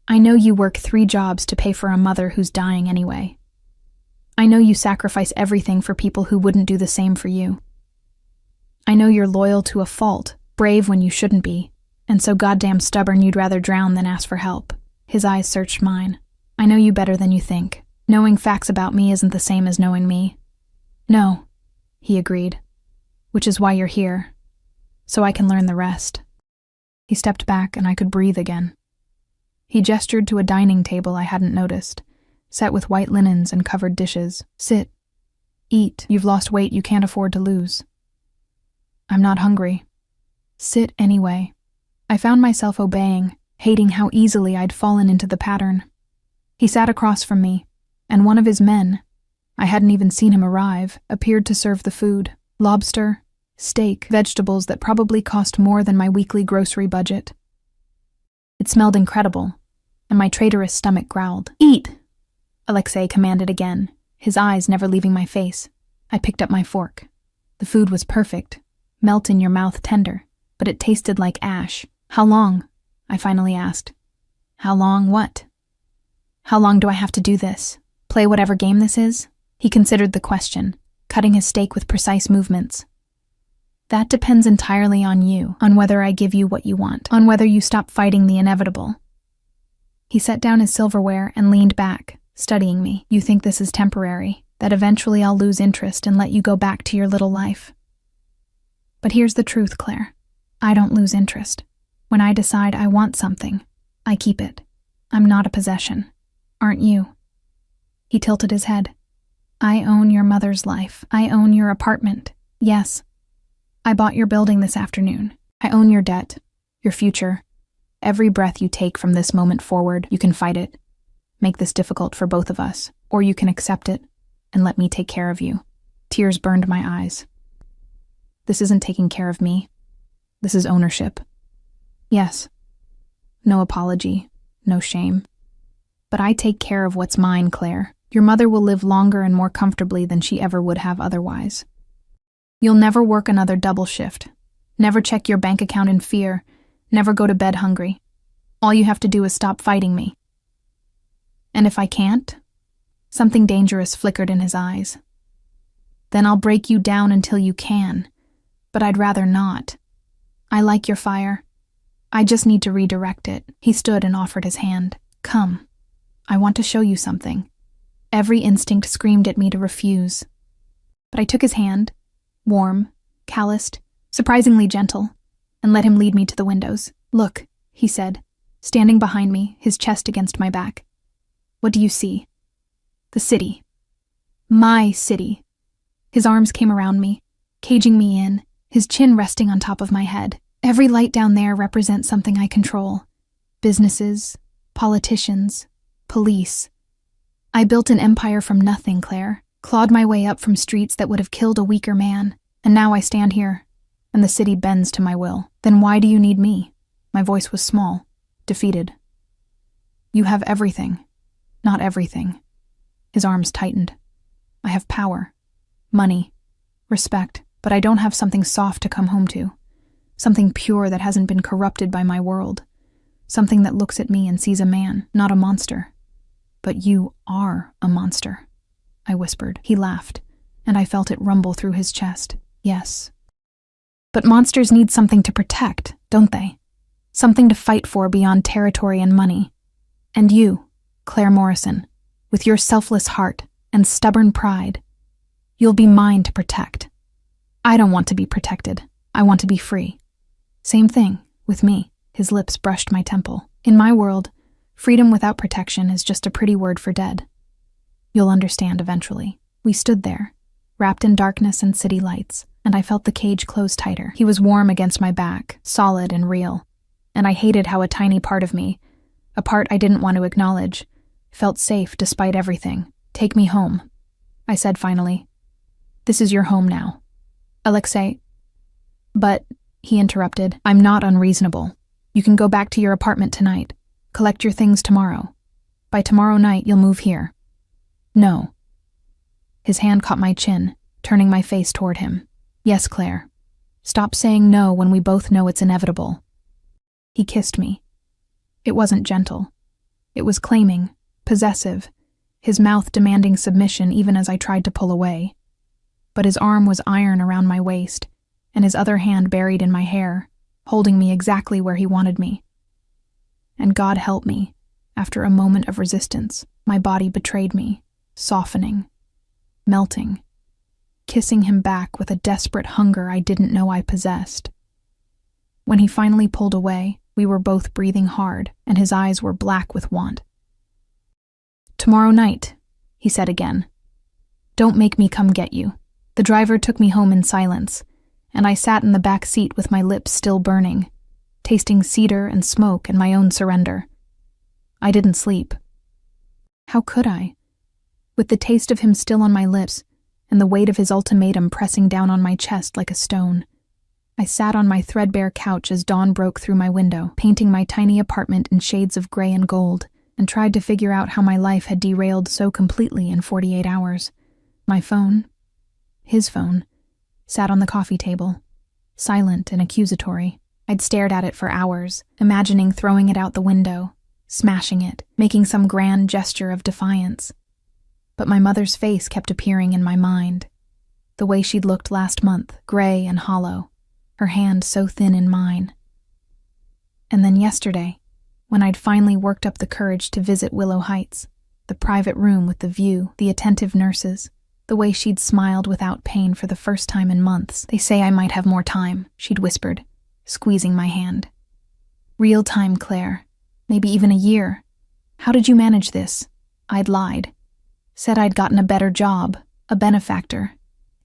I know you work 3 jobs to pay for a mother who's dying anyway. I know you sacrifice everything for people who wouldn't do the same for you. I know you're loyal to a fault, brave when you shouldn't be, and so goddamn stubborn you'd rather drown than ask for help. His eyes searched mine. I know you better than you think. Knowing facts about me isn't the same as knowing me. No, he agreed, which is why you're here, so I can learn the rest. He stepped back and I could breathe again. He gestured to a dining table I hadn't noticed, set with white linens and covered dishes. Sit. Eat. You've lost weight you can't afford to lose. I'm not hungry. Sit anyway. I found myself obeying, hating how easily I'd fallen into the pattern. He sat across from me, and one of his men, I hadn't even seen him arrive, appeared to serve the food. Lobster, steak, vegetables that probably cost more than my weekly grocery budget. It smelled incredible, and my traitorous stomach growled. Eat! Alexei commanded again, his eyes never leaving my face. I picked up my fork. The food was perfect, melt in your mouth tender, but it tasted like ash. How long? I finally asked. How long what? How long do I have to do this? Play whatever game this is? He considered the question, cutting his steak with precise movements. That depends entirely on you, on whether I give you what you want, on whether you stop fighting the inevitable. He set down his silverware and leaned back, studying me. You think this is temporary, that eventually I'll lose interest and let you go back to your little life. But here's the truth, Claire. I don't lose interest. When I decide I want something, I keep it. I'm not a possession. Aren't you? He tilted his head. I own your mother's life. I own your apartment. Yes. I bought your building this afternoon. I own your debt, your future. Every breath you take from this moment forward, you can fight it. Make this difficult for both of us, or you can accept it and let me take care of you. Tears burned my eyes. This isn't taking care of me. This is ownership. Yes. No apology, no shame. But I take care of what's mine, Claire. Your mother will live longer and more comfortably than she ever would have otherwise. You'll never work another double shift. Never check your bank account in fear. Never go to bed hungry. All you have to do is stop fighting me. And if I can't? Something dangerous flickered in his eyes. Then I'll break you down until you can. But I'd rather not. I like your fire. I just need to redirect it. He stood and offered his hand. Come. I want to show you something. Every instinct screamed at me to refuse. But I took his hand, warm, calloused, surprisingly gentle, and let him lead me to the windows. Look, he said, standing behind me, his chest against my back. What do you see? The city. My city. His arms came around me, caging me in, his chin resting on top of my head. Every light down there represents something I control. Businesses, politicians, police. I built an empire from nothing, Claire, clawed my way up from streets that would have killed a weaker man, and now I stand here, and the city bends to my will. Then why do you need me? My voice was small, defeated. You have everything, not everything. His arms tightened. I have power, money, respect, but I don't have something soft to come home to. Something pure that hasn't been corrupted by my world. Something that looks at me and sees a man, not a monster. But you are a monster, I whispered. He laughed, and I felt it rumble through his chest. Yes. But monsters need something to protect, don't they? Something to fight for beyond territory and money. And you, Claire Morrison, with your selfless heart and stubborn pride, you'll be mine to protect. I don't want to be protected. I want to be free. Same thing with me. His lips brushed my temple. In my world, freedom without protection is just a pretty word for dead. You'll understand eventually. We stood there, wrapped in darkness and city lights, and I felt the cage close tighter. He was warm against my back, solid and real, and I hated how a tiny part of me, a part I didn't want to acknowledge, felt safe despite everything. Take me home, I said finally. This is your home now. Alexei. But, he interrupted, I'm not unreasonable. You can go back to your apartment tonight. Collect your things tomorrow. By tomorrow night, you'll move here. No. His hand caught my chin, turning my face toward him. Yes, Claire. Stop saying no when we both know it's inevitable. He kissed me. It wasn't gentle. It was claiming, possessive, his mouth demanding submission even as I tried to pull away. But his arm was iron around my waist, and his other hand buried in my hair, holding me exactly where he wanted me. And God help me, after a moment of resistance, my body betrayed me. softening, melting, kissing him back with a desperate hunger I didn't know I possessed. When he finally pulled away, we were both breathing hard, and his eyes were black with want. "Tomorrow night," he said again. "Don't make me come get you." The driver took me home in silence, and I sat in the back seat with my lips still burning, tasting cedar and smoke and my own surrender. I didn't sleep. How could I? With the taste of him still on my lips, and the weight of his ultimatum pressing down on my chest like a stone. I sat on my threadbare couch as dawn broke through my window, painting my tiny apartment in shades of gray and gold, and tried to figure out how my life had derailed so completely in 48 hours. My phone, his phone, sat on the coffee table, silent and accusatory. I'd stared at it for hours, imagining throwing it out the window, smashing it, making some grand gesture of defiance. But my mother's face kept appearing in my mind, the way she'd looked last month, gray and hollow, her hand so thin in mine. And then yesterday, when I'd finally worked up the courage to visit Willow Heights, the private room with the view, the attentive nurses, the way she'd smiled without pain for the first time in months. "They say I might have more time," she'd whispered, squeezing my hand. "Real time, Claire. Maybe even a year. How did you manage this?" I'd lied. Said I'd gotten a better job, a benefactor,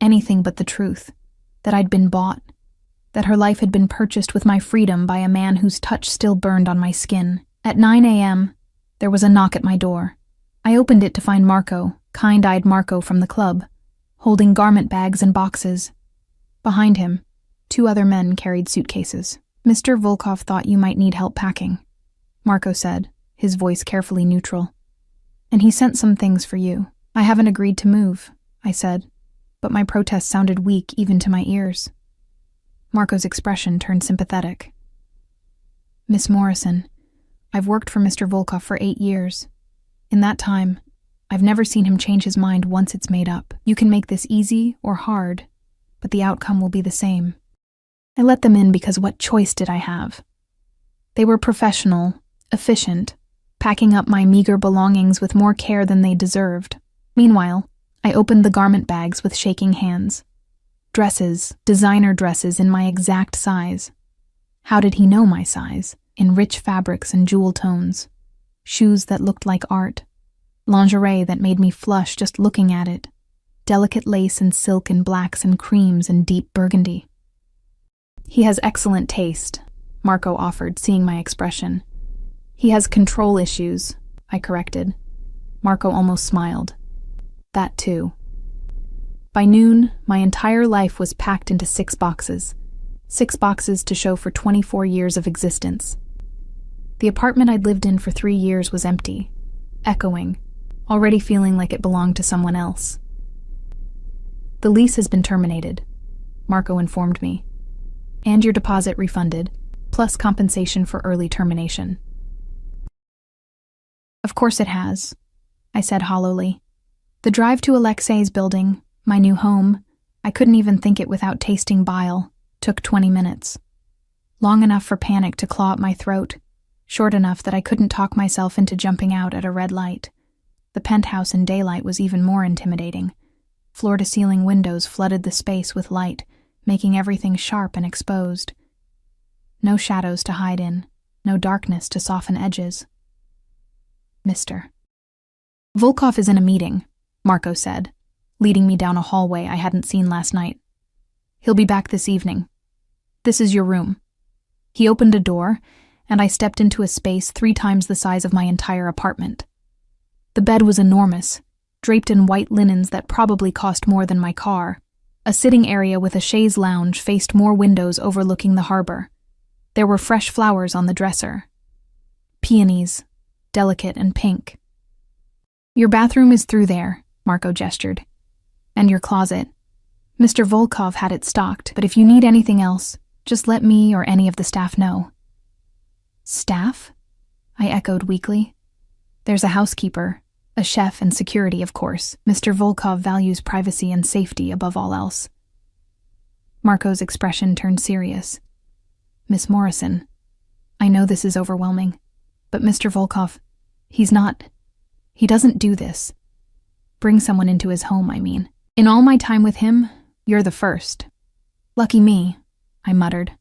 anything but the truth. That I'd been bought. That her life had been purchased with my freedom by a man whose touch still burned on my skin. At 9 a.m., there was a knock at my door. I opened it to find Marco, kind-eyed Marco from the club, holding garment bags and boxes. Behind him, 2 other men carried suitcases. "Mr. Volkov thought you might need help packing," Marco said, his voice carefully neutral. "And he sent some things for you." "I haven't agreed to move," I said, but my protest sounded weak even to my ears. Marco's expression turned sympathetic. "Miss Morrison, I've worked for Mr. Volkov for 8 years. In that time, I've never seen him change his mind once it's made up. You can make this easy or hard, but the outcome will be the same." I let them in because what choice did I have? They were professional, efficient, packing up my meager belongings with more care than they deserved. Meanwhile, I opened the garment bags with shaking hands. Dresses, designer dresses in my exact size. How did he know my size? In rich fabrics and jewel tones. Shoes that looked like art. Lingerie that made me flush just looking at it. Delicate lace and silk in blacks and creams and deep burgundy. "He has excellent taste," Marco offered, seeing my expression. "He has control issues," I corrected. Marco almost smiled. That too. By noon, my entire life was packed into 6 boxes. 6 boxes to show for 24 years of existence. The apartment I'd lived in for 3 years was empty, echoing, already feeling like it belonged to someone else. "The lease has been terminated," Marco informed me. "And your deposit refunded, plus compensation for early termination." "Of course it has," I said hollowly. The drive to Alexei's building, my new home, I couldn't even think it without tasting bile, took 20 minutes. Long enough for panic to claw at my throat, short enough that I couldn't talk myself into jumping out at a red light. The penthouse in daylight was even more intimidating. Floor-to-ceiling windows flooded the space with light, making everything sharp and exposed. No shadows to hide in, no darkness to soften edges. "Mr. Volkov is in a meeting," Marco said, leading me down a hallway I hadn't seen last night. "He'll be back this evening. This is your room." He opened a door, and I stepped into a space 3 times the size of my entire apartment. The bed was enormous, draped in white linens that probably cost more than my car. A sitting area with a chaise lounge faced more windows overlooking the harbor. There were fresh flowers on the dresser. Peonies, delicate and pink. "Your bathroom is through there," Marco gestured. "And your closet. Mr. Volkov had it stocked, but if you need anything else, just let me or any of the staff know." "Staff?" I echoed weakly. "There's a housekeeper, a chef and security, of course. Mr. Volkov values privacy and safety above all else." Marco's expression turned serious. "Miss Morrison, I know this is overwhelming, but Mr. Volkov, he doesn't do this. Bring someone into his home, I mean. In all my time with him, you're the first. Lucky me, I muttered.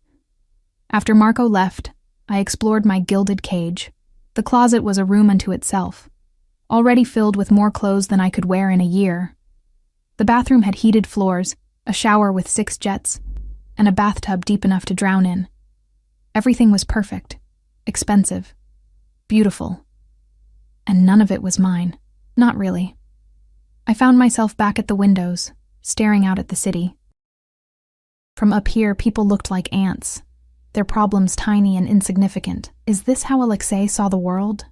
After Marco left, I explored my gilded cage. The closet was a room unto itself, already filled with more clothes than I could wear in a year. The bathroom had heated floors, a shower with 6 jets, and a bathtub deep enough to drown in. Everything was perfect, expensive, beautiful. And none of it was mine. Not really. I found myself back at the windows, staring out at the city. From up here, people looked like ants, their problems tiny and insignificant. Is this how Alexei saw the world?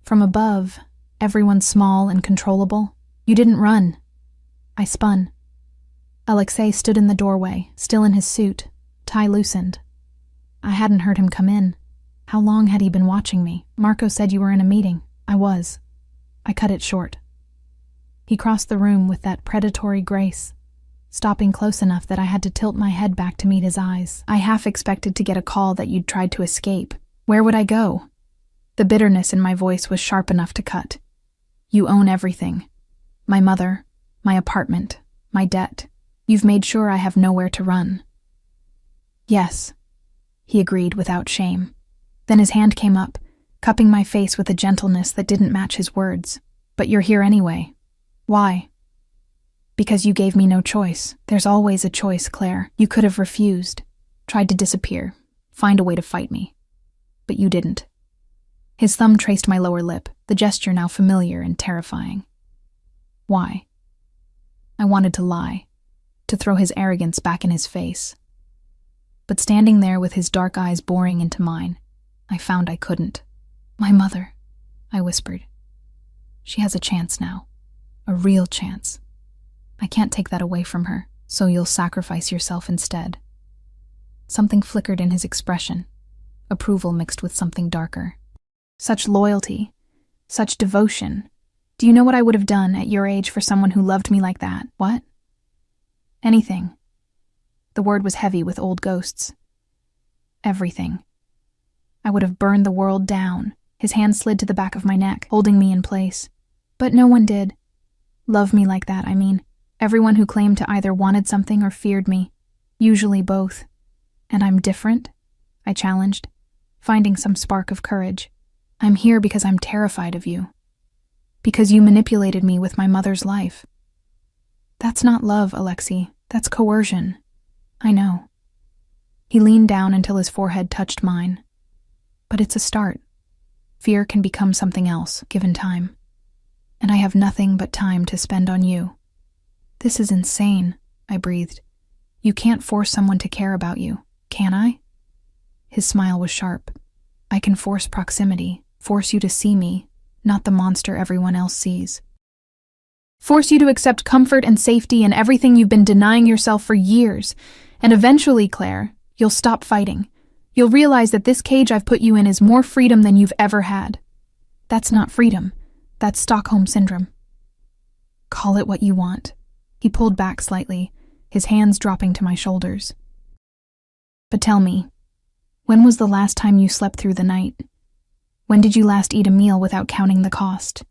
From above, everyone small and controllable. You didn't run. I spun. Alexei stood in the doorway, still in his suit, tie loosened. I hadn't heard him come in. How long had he been watching me? Marco said you were in a meeting. I was. I cut it short. He crossed the room with that predatory grace, stopping close enough that I had to tilt my head back to meet his eyes. I half expected to get a call that you'd tried to escape. Where would I go? The bitterness in my voice was sharp enough to cut. You own everything. My mother, my apartment, my debt. You've made sure I have nowhere to run. Yes, he agreed without shame. Then his hand came up, cupping my face with a gentleness that didn't match his words. But you're here anyway. Why? Because you gave me no choice. There's always a choice, Claire. You could have refused, tried to disappear, find a way to fight me. But you didn't. His thumb traced my lower lip, the gesture now familiar and terrifying. Why? I wanted to lie, to throw his arrogance back in his face. But standing there with his dark eyes boring into mine, I found I couldn't. My mother, I whispered. She has a chance now. A real chance. I can't take that away from her, so you'll sacrifice yourself instead. Something flickered in his expression, approval mixed with something darker. Such loyalty, such devotion. Do you know what I would have done at your age for someone who loved me like that? What? Anything. The word was heavy with old ghosts. Everything. I would have burned the world down. His hand slid to the back of my neck, holding me in place. But no one did. Love me like that, I mean. Everyone who claimed to either wanted something or feared me. Usually both. And I'm different? I challenged, finding some spark of courage. I'm here because I'm terrified of you. Because you manipulated me with my mother's life. That's not love, Alexei. That's coercion. I know. He leaned down until his forehead touched mine. But it's a start. Fear can become something else, given time. And I have nothing but time to spend on you. This is insane, I breathed. You can't force someone to care about you, can I? His smile was sharp. I can force proximity, force you to see me, not the monster everyone else sees. Force you to accept comfort and safety in everything you've been denying yourself for years. And eventually, Claire, you'll stop fighting. You'll realize that this cage I've put you in is more freedom than you've ever had. That's not freedom. That's Stockholm Syndrome. Call it what you want. He pulled back slightly, his hands dropping to my shoulders. But tell me, when was the last time you slept through the night? When did you last eat a meal without counting the cost?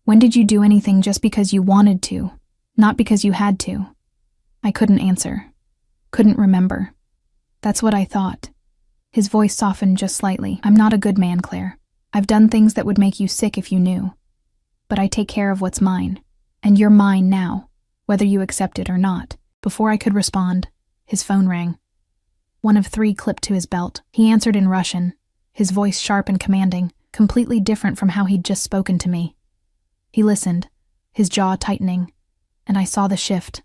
When did you do anything just because you wanted to, not because you had to? I couldn't answer. Couldn't remember. That's what I thought. His voice softened just slightly. I'm not a good man, Claire. I've done things that would make you sick if you knew. But I take care of what's mine. And you're mine now, whether you accept it or not. Before I could respond, his phone rang. One of 3 clipped to his belt. He answered in Russian, his voice sharp and commanding, completely different from how he'd just spoken to me. He listened, his jaw tightening, and I saw the shift.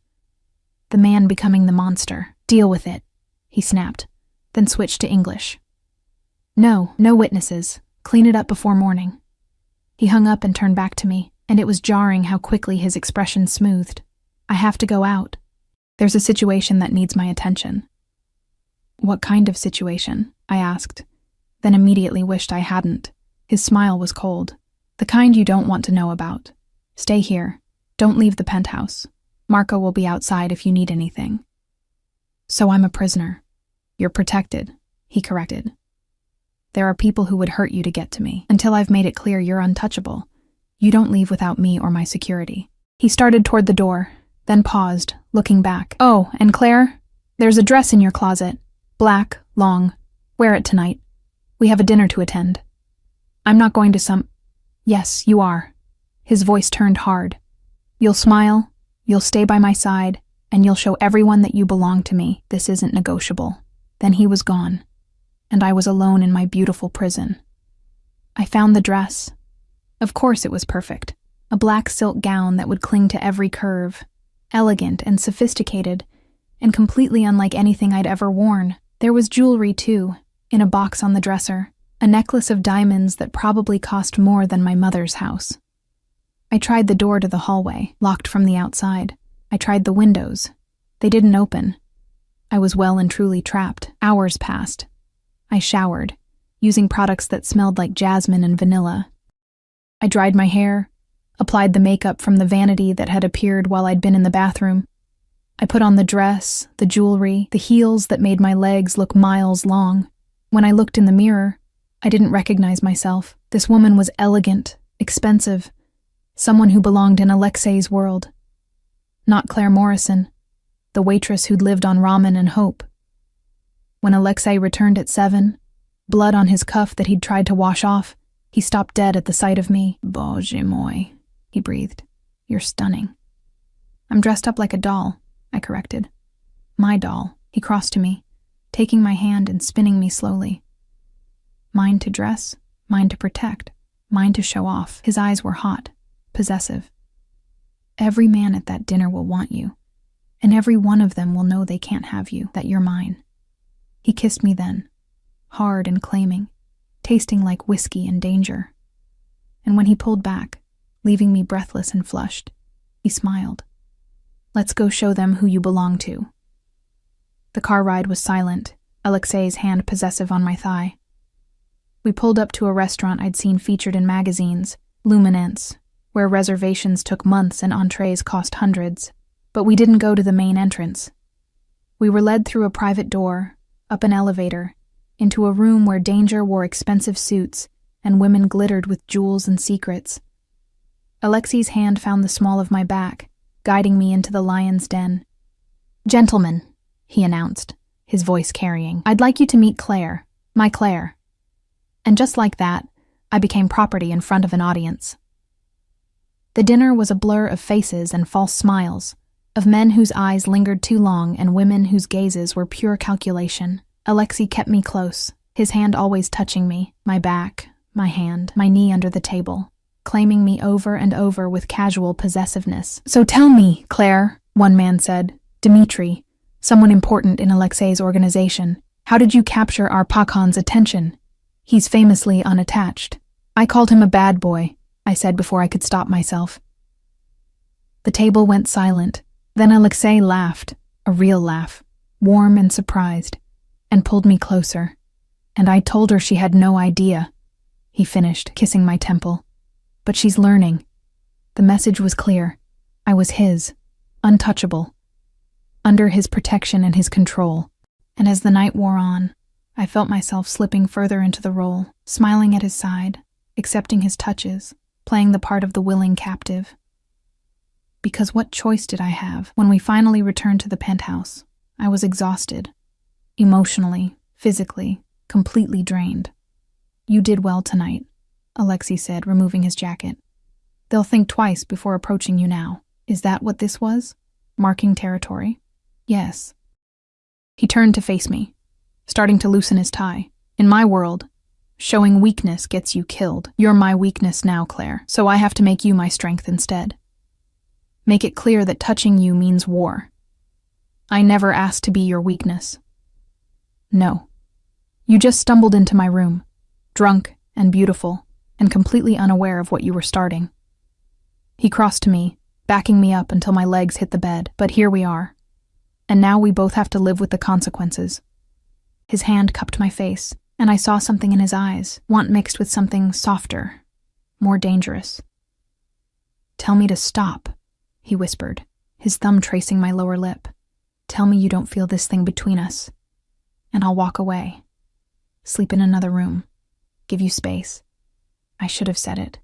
The man becoming the monster. Deal with it, he snapped, then switched to English. No witnesses. Clean it up before morning. He hung up and turned back to me, and it was jarring how quickly his expression smoothed. I have to go out. There's a situation that needs my attention. What kind of situation? I asked, then immediately wished I hadn't. His smile was cold. The kind you don't want to know about. Stay here. Don't leave the penthouse. Marco will be outside if you need anything. So I'm a prisoner. You're protected, he corrected. There are people who would hurt you to get to me. Until I've made it clear you're untouchable. You don't leave without me or my security." He started toward the door, then paused, looking back. "Oh, and Claire, there's a dress in your closet. Black, long. Wear it tonight. We have a dinner to attend." "I'm not going to Yes, you are." His voice turned hard. "You'll smile, you'll stay by my side, and you'll show everyone that you belong to me. This isn't negotiable." Then he was gone, and I was alone in my beautiful prison. I found the dress. Of course it was perfect. A black silk gown that would cling to every curve, elegant and sophisticated, and completely unlike anything I'd ever worn. There was jewelry, too, in a box on the dresser, a necklace of diamonds that probably cost more than my mother's house. I tried the door to the hallway, locked from the outside. I tried the windows. They didn't open. I was well and truly trapped. Hours passed. I showered, using products that smelled like jasmine and vanilla. I dried my hair, applied the makeup from the vanity that had appeared while I'd been in the bathroom. I put on the dress, the jewelry, the heels that made my legs look miles long. When I looked in the mirror, I didn't recognize myself. This woman was elegant, expensive, someone who belonged in Alexei's world. Not Claire Morrison, the waitress who'd lived on ramen and hope. When Alexei returned at 7, blood on his cuff that he'd tried to wash off, he stopped dead at the sight of me. "Bože moi," he breathed. "You're stunning." "I'm dressed up like a doll," I corrected. "My doll." He crossed to me, taking my hand and spinning me slowly. Mine to dress, mine to protect, mine to show off. His eyes were hot, possessive. "Every man at that dinner will want you, and every one of them will know they can't have you, that you're mine." He kissed me then, hard and claiming, tasting like whiskey and danger. And when he pulled back, leaving me breathless and flushed, he smiled. "Let's go show them who you belong to." The car ride was silent, Alexei's hand possessive on my thigh. We pulled up to a restaurant I'd seen featured in magazines, Luminance, where reservations took months and entrees cost hundreds. But we didn't go to the main entrance. We were led through a private door, up an elevator, into a room where danger wore expensive suits and women glittered with jewels and secrets. Alexei's hand found the small of my back, guiding me into the lion's den. "Gentlemen," he announced, his voice carrying, "I'd like you to meet Claire, my Claire." And just like that, I became property in front of an audience. The dinner was a blur of faces and false smiles, of men whose eyes lingered too long and women whose gazes were pure calculation. Alexei kept me close, his hand always touching me, my back, my hand, my knee under the table, claiming me over and over with casual possessiveness. "So tell me, Claire," one man said, Dmitri, someone important in Alexei's organization, "how did you capture our Pakon's attention? He's famously unattached." "I called him a bad boy," I said before I could stop myself. The table went silent. Then Alexei laughed, a real laugh, warm and surprised, and pulled me closer. "And I told her she had no idea," he finished, kissing my temple. "But she's learning." The message was clear. I was his, untouchable, under his protection and his control. And as the night wore on, I felt myself slipping further into the role, smiling at his side, accepting his touches, playing the part of the willing captive. Because what choice did I have? When we finally returned to the penthouse, I was exhausted, emotionally, physically, completely drained. "You did well tonight," Alexei said, removing his jacket. "They'll think twice before approaching you now." "Is that what this was? Marking territory?" "Yes." He turned to face me, starting to loosen his tie. "In my world, showing weakness gets you killed. You're my weakness now, Claire, so I have to make you my strength instead. Make it clear that touching you means war. I never asked to be your weakness. No. You just stumbled into my room, drunk and beautiful, and completely unaware of what you were starting." He crossed to me, backing me up until my legs hit the bed. "But here we are. And now we both have to live with the consequences." His hand cupped my face, and I saw something in his eyes, want mixed with something softer, more dangerous. "Tell me to stop," he whispered, his thumb tracing my lower lip. "Tell me you don't feel this thing between us, and I'll walk away. Sleep in another room. Give you space." I should have said it.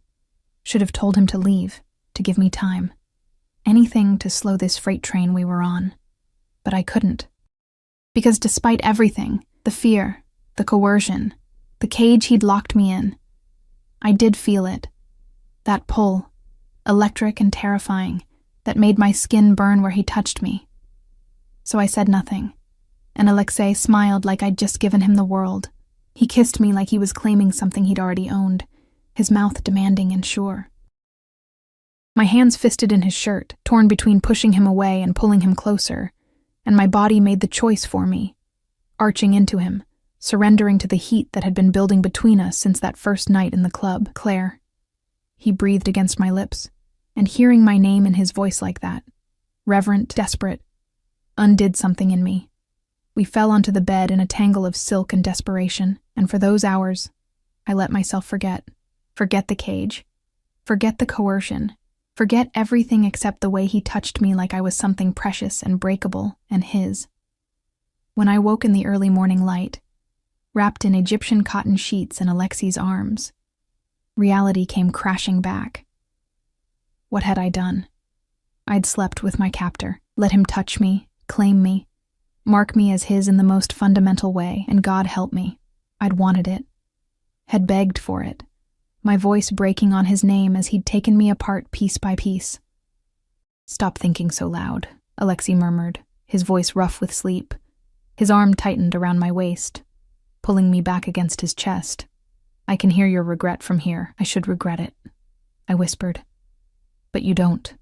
Should have told him to leave, to give me time. Anything to slow this freight train we were on. But I couldn't. Because despite everything, the fear, the coercion, the cage he'd locked me in, I did feel it. That pull, electric and terrifying, that made my skin burn where he touched me. So I said nothing, and Alexei smiled like I'd just given him the world. He kissed me like he was claiming something he'd already owned, his mouth demanding and sure. My hands fisted in his shirt, torn between pushing him away and pulling him closer, and my body made the choice for me, arching into him, surrendering to the heat that had been building between us since that first night in the club. Claire. He breathed against my lips, and hearing my name in his voice like that, reverent, desperate, undid something in me. We fell onto the bed in a tangle of silk and desperation, and for those hours, I let myself forget. Forget the cage. Forget the coercion. Forget everything except the way he touched me like I was something precious and breakable and his. When I woke in the early morning light, wrapped in Egyptian cotton sheets in Alexei's arms, reality came crashing back. What had I done? I'd slept with my captor, let him touch me, claim me, mark me as his in the most fundamental way, and God help me, I'd wanted it, had begged for it, my voice breaking on his name as he'd taken me apart piece by piece. Stop thinking so loud, Alexei murmured, his voice rough with sleep. His arm tightened around my waist, pulling me back against his chest. I can hear your regret from here. I should regret it, I whispered. But you don't.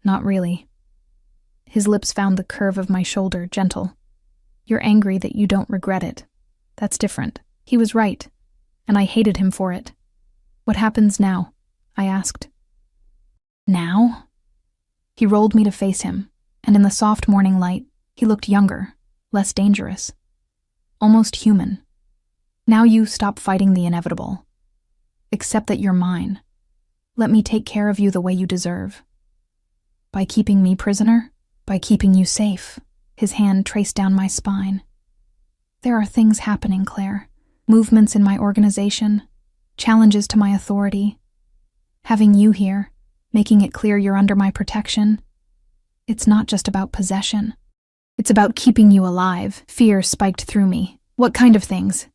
Not really. His lips found the curve of my shoulder, gentle. You're angry that you don't regret it. That's different. He was right, and I hated him for it. What happens now? I asked. Now? He rolled me to face him, and in the soft morning light, he looked younger, less dangerous, almost human. Now you stop fighting the inevitable. Accept that you're mine. Let me take care of you the way you deserve. By keeping me prisoner? By keeping you safe. His hand traced down my spine. There are things happening, Claire. Movements in my organization, challenges to my authority. Having you here, making it clear you're under my protection. It's not just about possession. It's about keeping you alive. Fear spiked through me. What kind of things?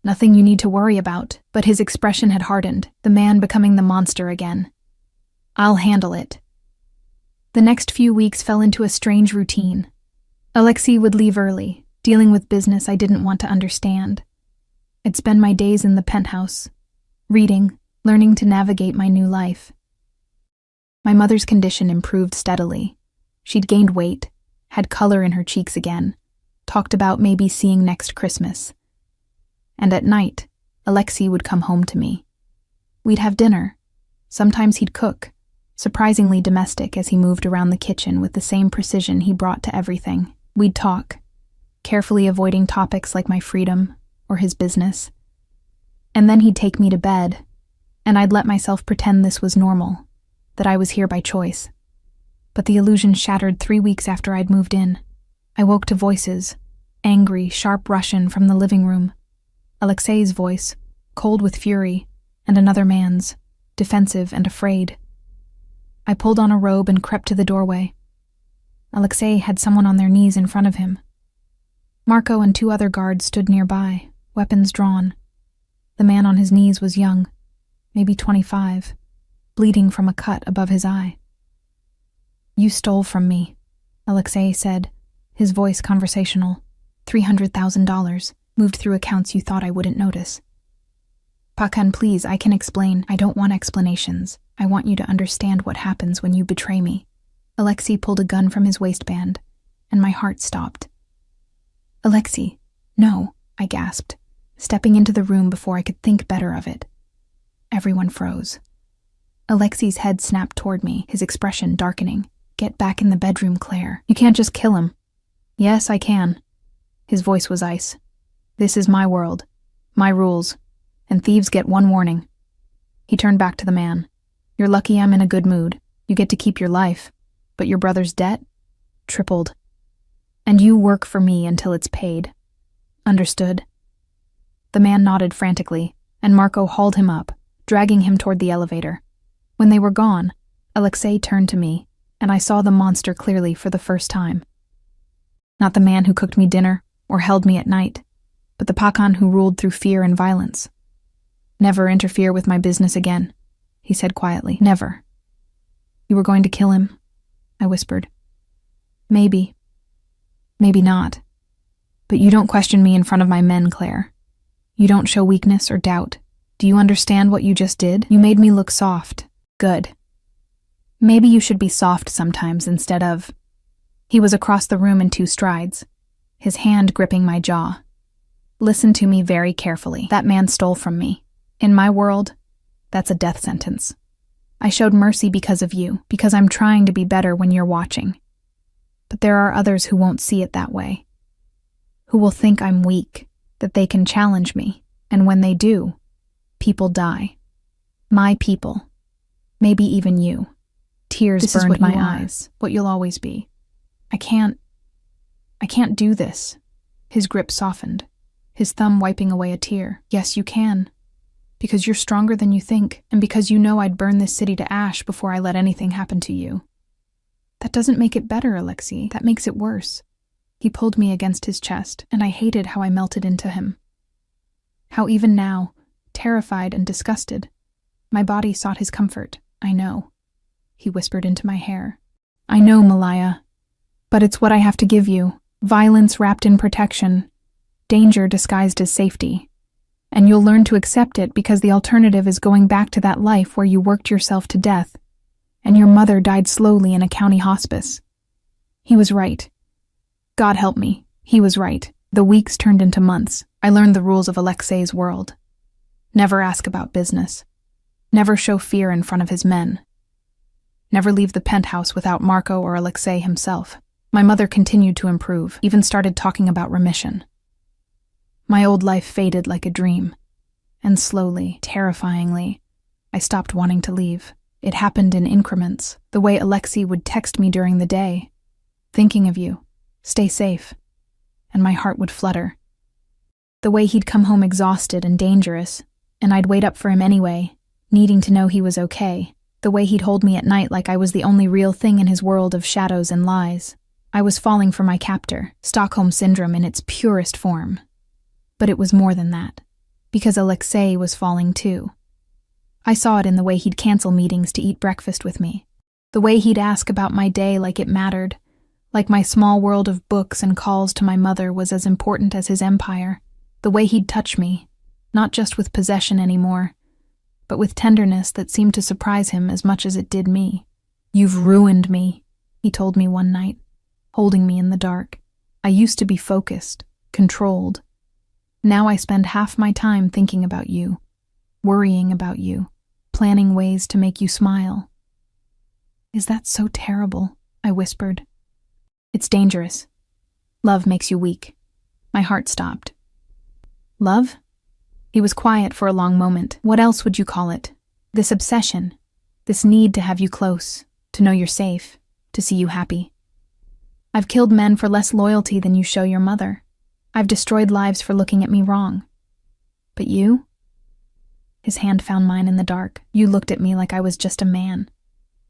Nothing you need to worry about, but his expression had hardened, the man becoming the monster again. I'll handle it. The next few weeks fell into a strange routine. Alexei would leave early, dealing with business I didn't want to understand. I'd spend my days in the penthouse, reading, learning to navigate my new life. My mother's condition improved steadily. She'd gained weight, had color in her cheeks again, talked about maybe seeing next Christmas. And at night, Alexei would come home to me. We'd have dinner. Sometimes he'd cook, surprisingly domestic as he moved around the kitchen with the same precision he brought to everything. We'd talk, carefully avoiding topics like my freedom or his business. And then he'd take me to bed, and I'd let myself pretend this was normal, that I was here by choice. But the illusion shattered 3 weeks after I'd moved in. I woke to voices, angry, sharp Russian from the living room. Alexei's voice, cold with fury, and another man's, defensive and afraid. I pulled on a robe and crept to the doorway. Alexei had someone on their knees in front of him. Marco and 2 other guards stood nearby, weapons drawn. The man on his knees was young, maybe 25, bleeding from a cut above his eye. You stole from me, Alexei said, his voice conversational. $300,000, moved through accounts you thought I wouldn't notice. Pakan, please, I can explain. I don't want explanations. I want you to understand what happens when you betray me. Alexei pulled a gun from his waistband, and my heart stopped. Alexei, no, I gasped, stepping into the room before I could think better of it. Everyone froze. Alexei's head snapped toward me, his expression darkening. Get back in the bedroom, Claire. You can't just kill him. Yes, I can. His voice was ice. This is my world, my rules, and thieves get 1 warning. He turned back to the man. You're lucky I'm in a good mood. You get to keep your life, but your brother's debt? Tripled. And you work for me until it's paid. Understood? The man nodded frantically, and Marco hauled him up, dragging him toward the elevator. When they were gone, Alexei turned to me, and I saw the monster clearly for the first time. Not the man who cooked me dinner or held me at night, but the Pakan who ruled through fear and violence. "Never interfere with my business again," he said quietly. "Never." "You were going to kill him?" I whispered. "Maybe. Maybe not. But you don't question me in front of my men, Claire. You don't show weakness or doubt. Do you understand what you just did? You made me look soft. Good. Maybe you should be soft sometimes instead of—" He was across the room in 2 strides, his hand gripping my jaw. "Listen to me very carefully. That man stole from me. In my world, that's a death sentence. I showed mercy because of you, because I'm trying to be better when you're watching. But there are others who won't see it that way, who will think I'm weak, that they can challenge me, and when they do, people die. My people. Maybe even you." Tears burned my eyes. "What you'll always be. I can't do this." His grip softened, his thumb wiping away a tear. "Yes, you can. Because you're stronger than you think, and because you know I'd burn this city to ash before I let anything happen to you." "That doesn't make it better, Alexei. That makes it worse." He pulled me against his chest, and I hated how I melted into him. How even now, terrified and disgusted, my body sought his comfort. "I know," he whispered into my hair. "I know, Malaya. But it's what I have to give you. Violence wrapped in protection. Danger disguised as safety. And you'll learn to accept it because the alternative is going back to that life where you worked yourself to death, and your mother died slowly in a county hospice." He was right. God help me, he was right. The weeks turned into months. I learned the rules of Alexei's world. Never ask about business. Never show fear in front of his men. Never leave the penthouse without Marco or Alexei himself. My mother continued to improve, even started talking about remission. My old life faded like a dream, and slowly, terrifyingly, I stopped wanting to leave. It happened in increments, the way Alexei would text me during the day, "Thinking of you, stay safe," and my heart would flutter. The way he'd come home exhausted and dangerous, and I'd wait up for him anyway, needing to know he was okay. The way he'd hold me at night like I was the only real thing in his world of shadows and lies. I was falling for my captor, Stockholm Syndrome in its purest form. But it was more than that, because Alexei was falling too. I saw it in the way he'd cancel meetings to eat breakfast with me, the way he'd ask about my day like it mattered, like my small world of books and calls to my mother was as important as his empire, the way he'd touch me, not just with possession anymore, but with tenderness that seemed to surprise him as much as it did me. "You've ruined me," he told me one night, holding me in the dark. "I used to be focused, controlled. Now I spend half my time thinking about you, worrying about you, planning ways to make you smile." "Is that so terrible?" I whispered. "It's dangerous. Love makes you weak." My heart stopped. "Love?" He was quiet for a long moment. "What else would you call it? This obsession, this need to have you close, to know you're safe, to see you happy. I've killed men for less loyalty than you show your mother. I've destroyed lives for looking at me wrong. But you?" His hand found mine in the dark. "You looked at me like I was just a man.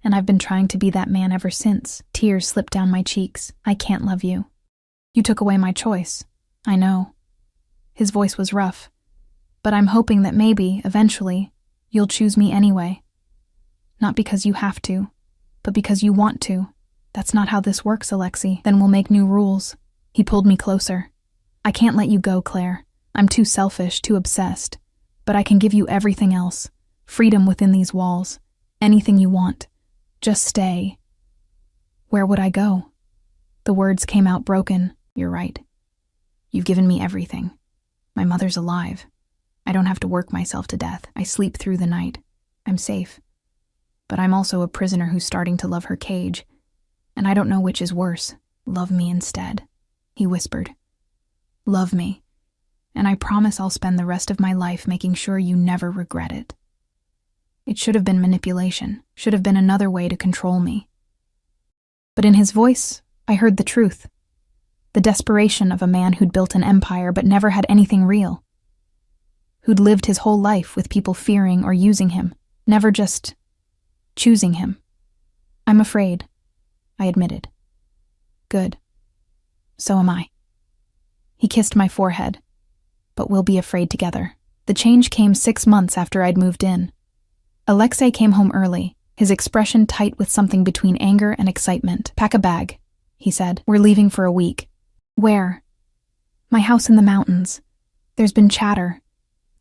And I've been trying to be that man ever since." Tears slipped down my cheeks. "I can't love you. You took away my choice. I know." His voice was rough. "But I'm hoping that maybe, eventually, you'll choose me anyway. Not because you have to, but because you want to. That's not how this works, Alexei. Then we'll make new rules." He pulled me closer. "I can't let you go, Claire. I'm too selfish, too obsessed. But I can give you everything else. Freedom within these walls. Anything you want. Just stay." Where would I go? The words came out broken. "You're right. You've given me everything. My mother's alive. I don't have to work myself to death. I sleep through the night. I'm safe. But I'm also a prisoner who's starting to love her cage. And I don't know which is worse. Love me instead," he whispered. "Love me. And I promise I'll spend the rest of my life making sure you never regret it." It should have been manipulation, should have been another way to control me. But in his voice, I heard the truth. The desperation of a man who'd built an empire but never had anything real. Who'd lived his whole life with people fearing or using him, never just choosing him. I'm afraid, I admitted. Good. So am I. He kissed my forehead. But we'll be afraid together. The change came 6 months after I'd moved in. Alexei came home early, his expression tight with something between anger and excitement. Pack a bag, he said. We're leaving for a week. Where? My house in the mountains. There's been chatter.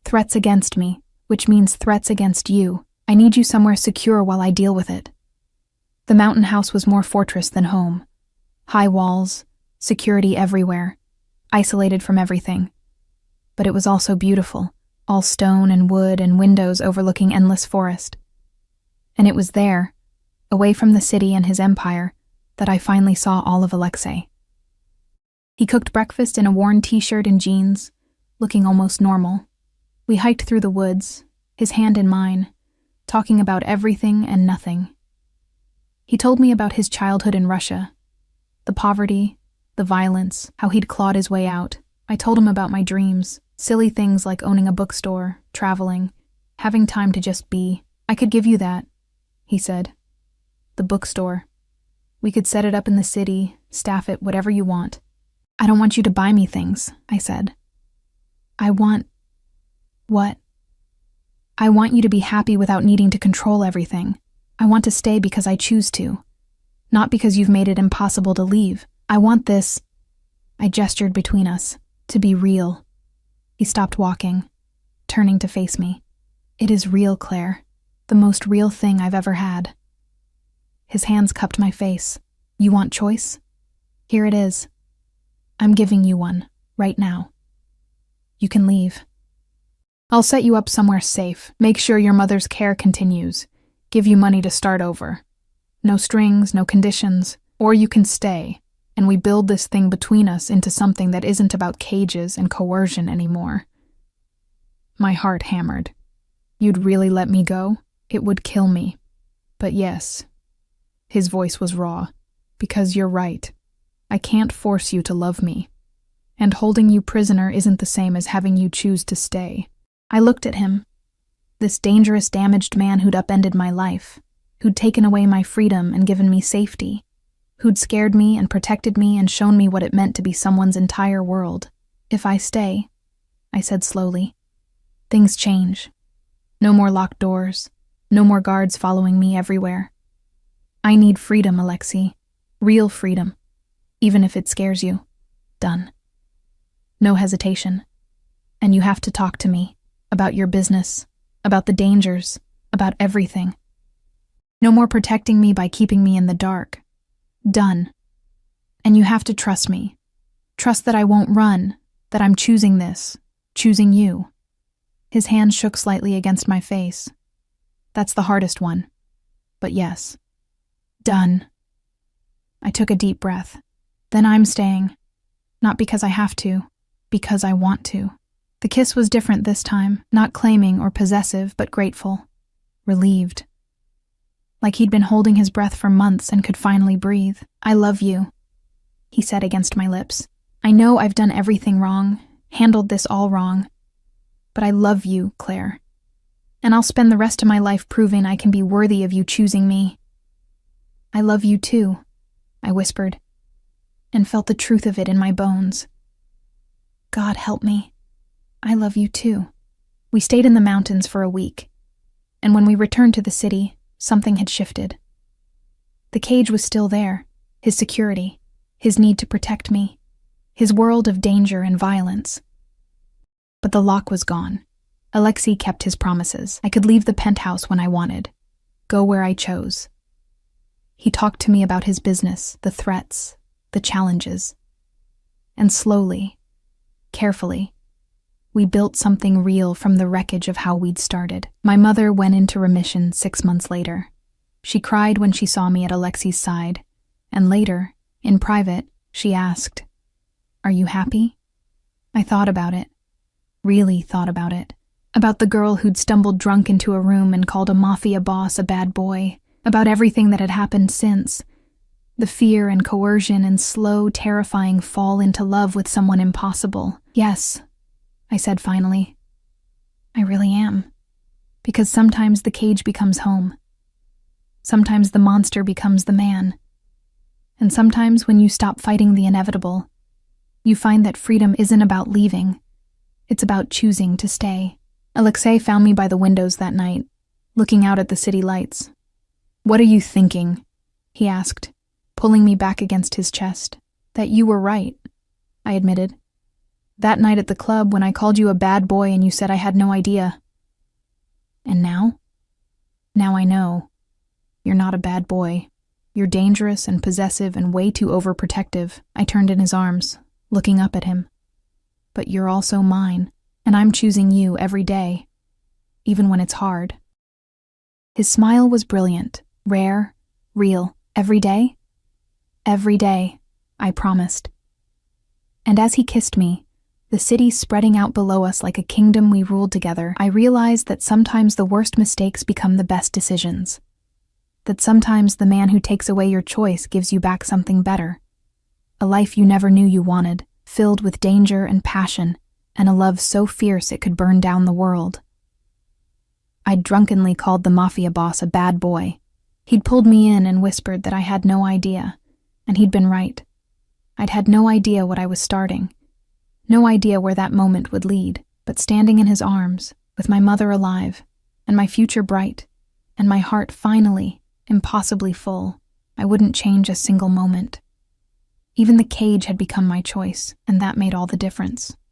Threats against me, which means threats against you. I need you somewhere secure while I deal with it. The mountain house was more fortress than home. High walls, security everywhere, isolated from everything. But it was also beautiful, all stone and wood and windows overlooking endless forest. And it was there, away from the city and his empire, that I finally saw all of Alexei. He cooked breakfast in a worn t-shirt and jeans, looking almost normal. We hiked through the woods, his hand in mine, talking about everything and nothing. He told me about his childhood in Russia, the poverty, the violence, how he'd clawed his way out. I told him about my dreams, silly things like owning a bookstore, traveling, having time to just be. I could give you that, he said. The bookstore. We could set it up in the city, staff it, whatever you want. I don't want you to buy me things, I said. I want... What? I want you to be happy without needing to control everything. I want to stay because I choose to. Not because you've made it impossible to leave. I want this... I gestured between us. To be real. He stopped walking, turning to face me. It is real, Claire. The most real thing I've ever had. His hands cupped my face. You want choice? Here it is. I'm giving you one, right now. You can leave. I'll set you up somewhere safe, make sure your mother's care continues, give you money to start over. No strings, no conditions, or you can stay, and we build this thing between us into something that isn't about cages and coercion anymore. My heart hammered. You'd really let me go? It would kill me. But yes. His voice was raw. Because you're right. I can't force you to love me. And holding you prisoner isn't the same as having you choose to stay. I looked at him. This dangerous, damaged man who'd upended my life, who'd taken away my freedom and given me safety, who'd scared me and protected me and shown me what it meant to be someone's entire world. If I stay, I said slowly, things change. No more locked doors, no more guards following me everywhere. I need freedom, Alexei. Real freedom. Even if it scares you. Done. No hesitation. And you have to talk to me. About your business. About the dangers. About everything. No more protecting me by keeping me in the dark. Done. And you have to trust me. Trust that I won't run. That I'm choosing this. Choosing you. His hand shook slightly against my face. That's the hardest one. But yes. Done. I took a deep breath. Then I'm staying. Not because I have to, because I want to. The kiss was different this time, not claiming or possessive, but grateful. Relieved. Like he'd been holding his breath for months and could finally breathe. I love you, he said against my lips. I know I've done everything wrong, handled this all wrong. But I love you, Claire. And I'll spend the rest of my life proving I can be worthy of you choosing me. I love you too, I whispered, and felt the truth of it in my bones. God help me. I love you too. We stayed in the mountains for a week, and when we returned to the city, something had shifted. The cage was still there, his security, his need to protect me, his world of danger and violence. But the lock was gone. Alexei kept his promises. I could leave the penthouse when I wanted, go where I chose. He talked to me about his business, the threats, the challenges. And slowly, carefully, we built something real from the wreckage of how we'd started. My mother went into remission 6 months later. She cried when she saw me at Alexei's side, and later, in private, she asked, "Are you happy?" I thought about it. Really thought about it. About the girl who'd stumbled drunk into a room and called a Mafia boss a bad boy. About everything that had happened since. The fear and coercion and slow, terrifying fall into love with someone impossible. Yes, I said finally. I really am. Because sometimes the cage becomes home. Sometimes the monster becomes the man. And sometimes when you stop fighting the inevitable, you find that freedom isn't about leaving. It's about choosing to stay. Alexei found me by the windows that night, looking out at the city lights. "What are you thinking?" he asked, pulling me back against his chest. "That you were right," I admitted. "That night at the club when I called you a bad boy and you said I had no idea." "And now?" "Now I know. You're not a bad boy. You're dangerous and possessive and way too overprotective." I turned in his arms, looking up at him. "But you're also mine, and I'm choosing you every day, even when it's hard." His smile was brilliant, rare, real. "Every day?" "Every day," I promised. And as he kissed me, the city spreading out below us like a kingdom we ruled together, I realized that sometimes the worst mistakes become the best decisions. That sometimes the man who takes away your choice gives you back something better. A life you never knew you wanted, filled with danger and passion, and a love so fierce it could burn down the world. I'd drunkenly called the Mafia boss a bad boy. He'd pulled me in and whispered that I had no idea, and he'd been right. I'd had no idea what I was starting, no idea where that moment would lead, but standing in his arms, with my mother alive, and my future bright, and my heart finally, impossibly full, I wouldn't change a single moment. Even the cage had become my choice, and that made all the difference.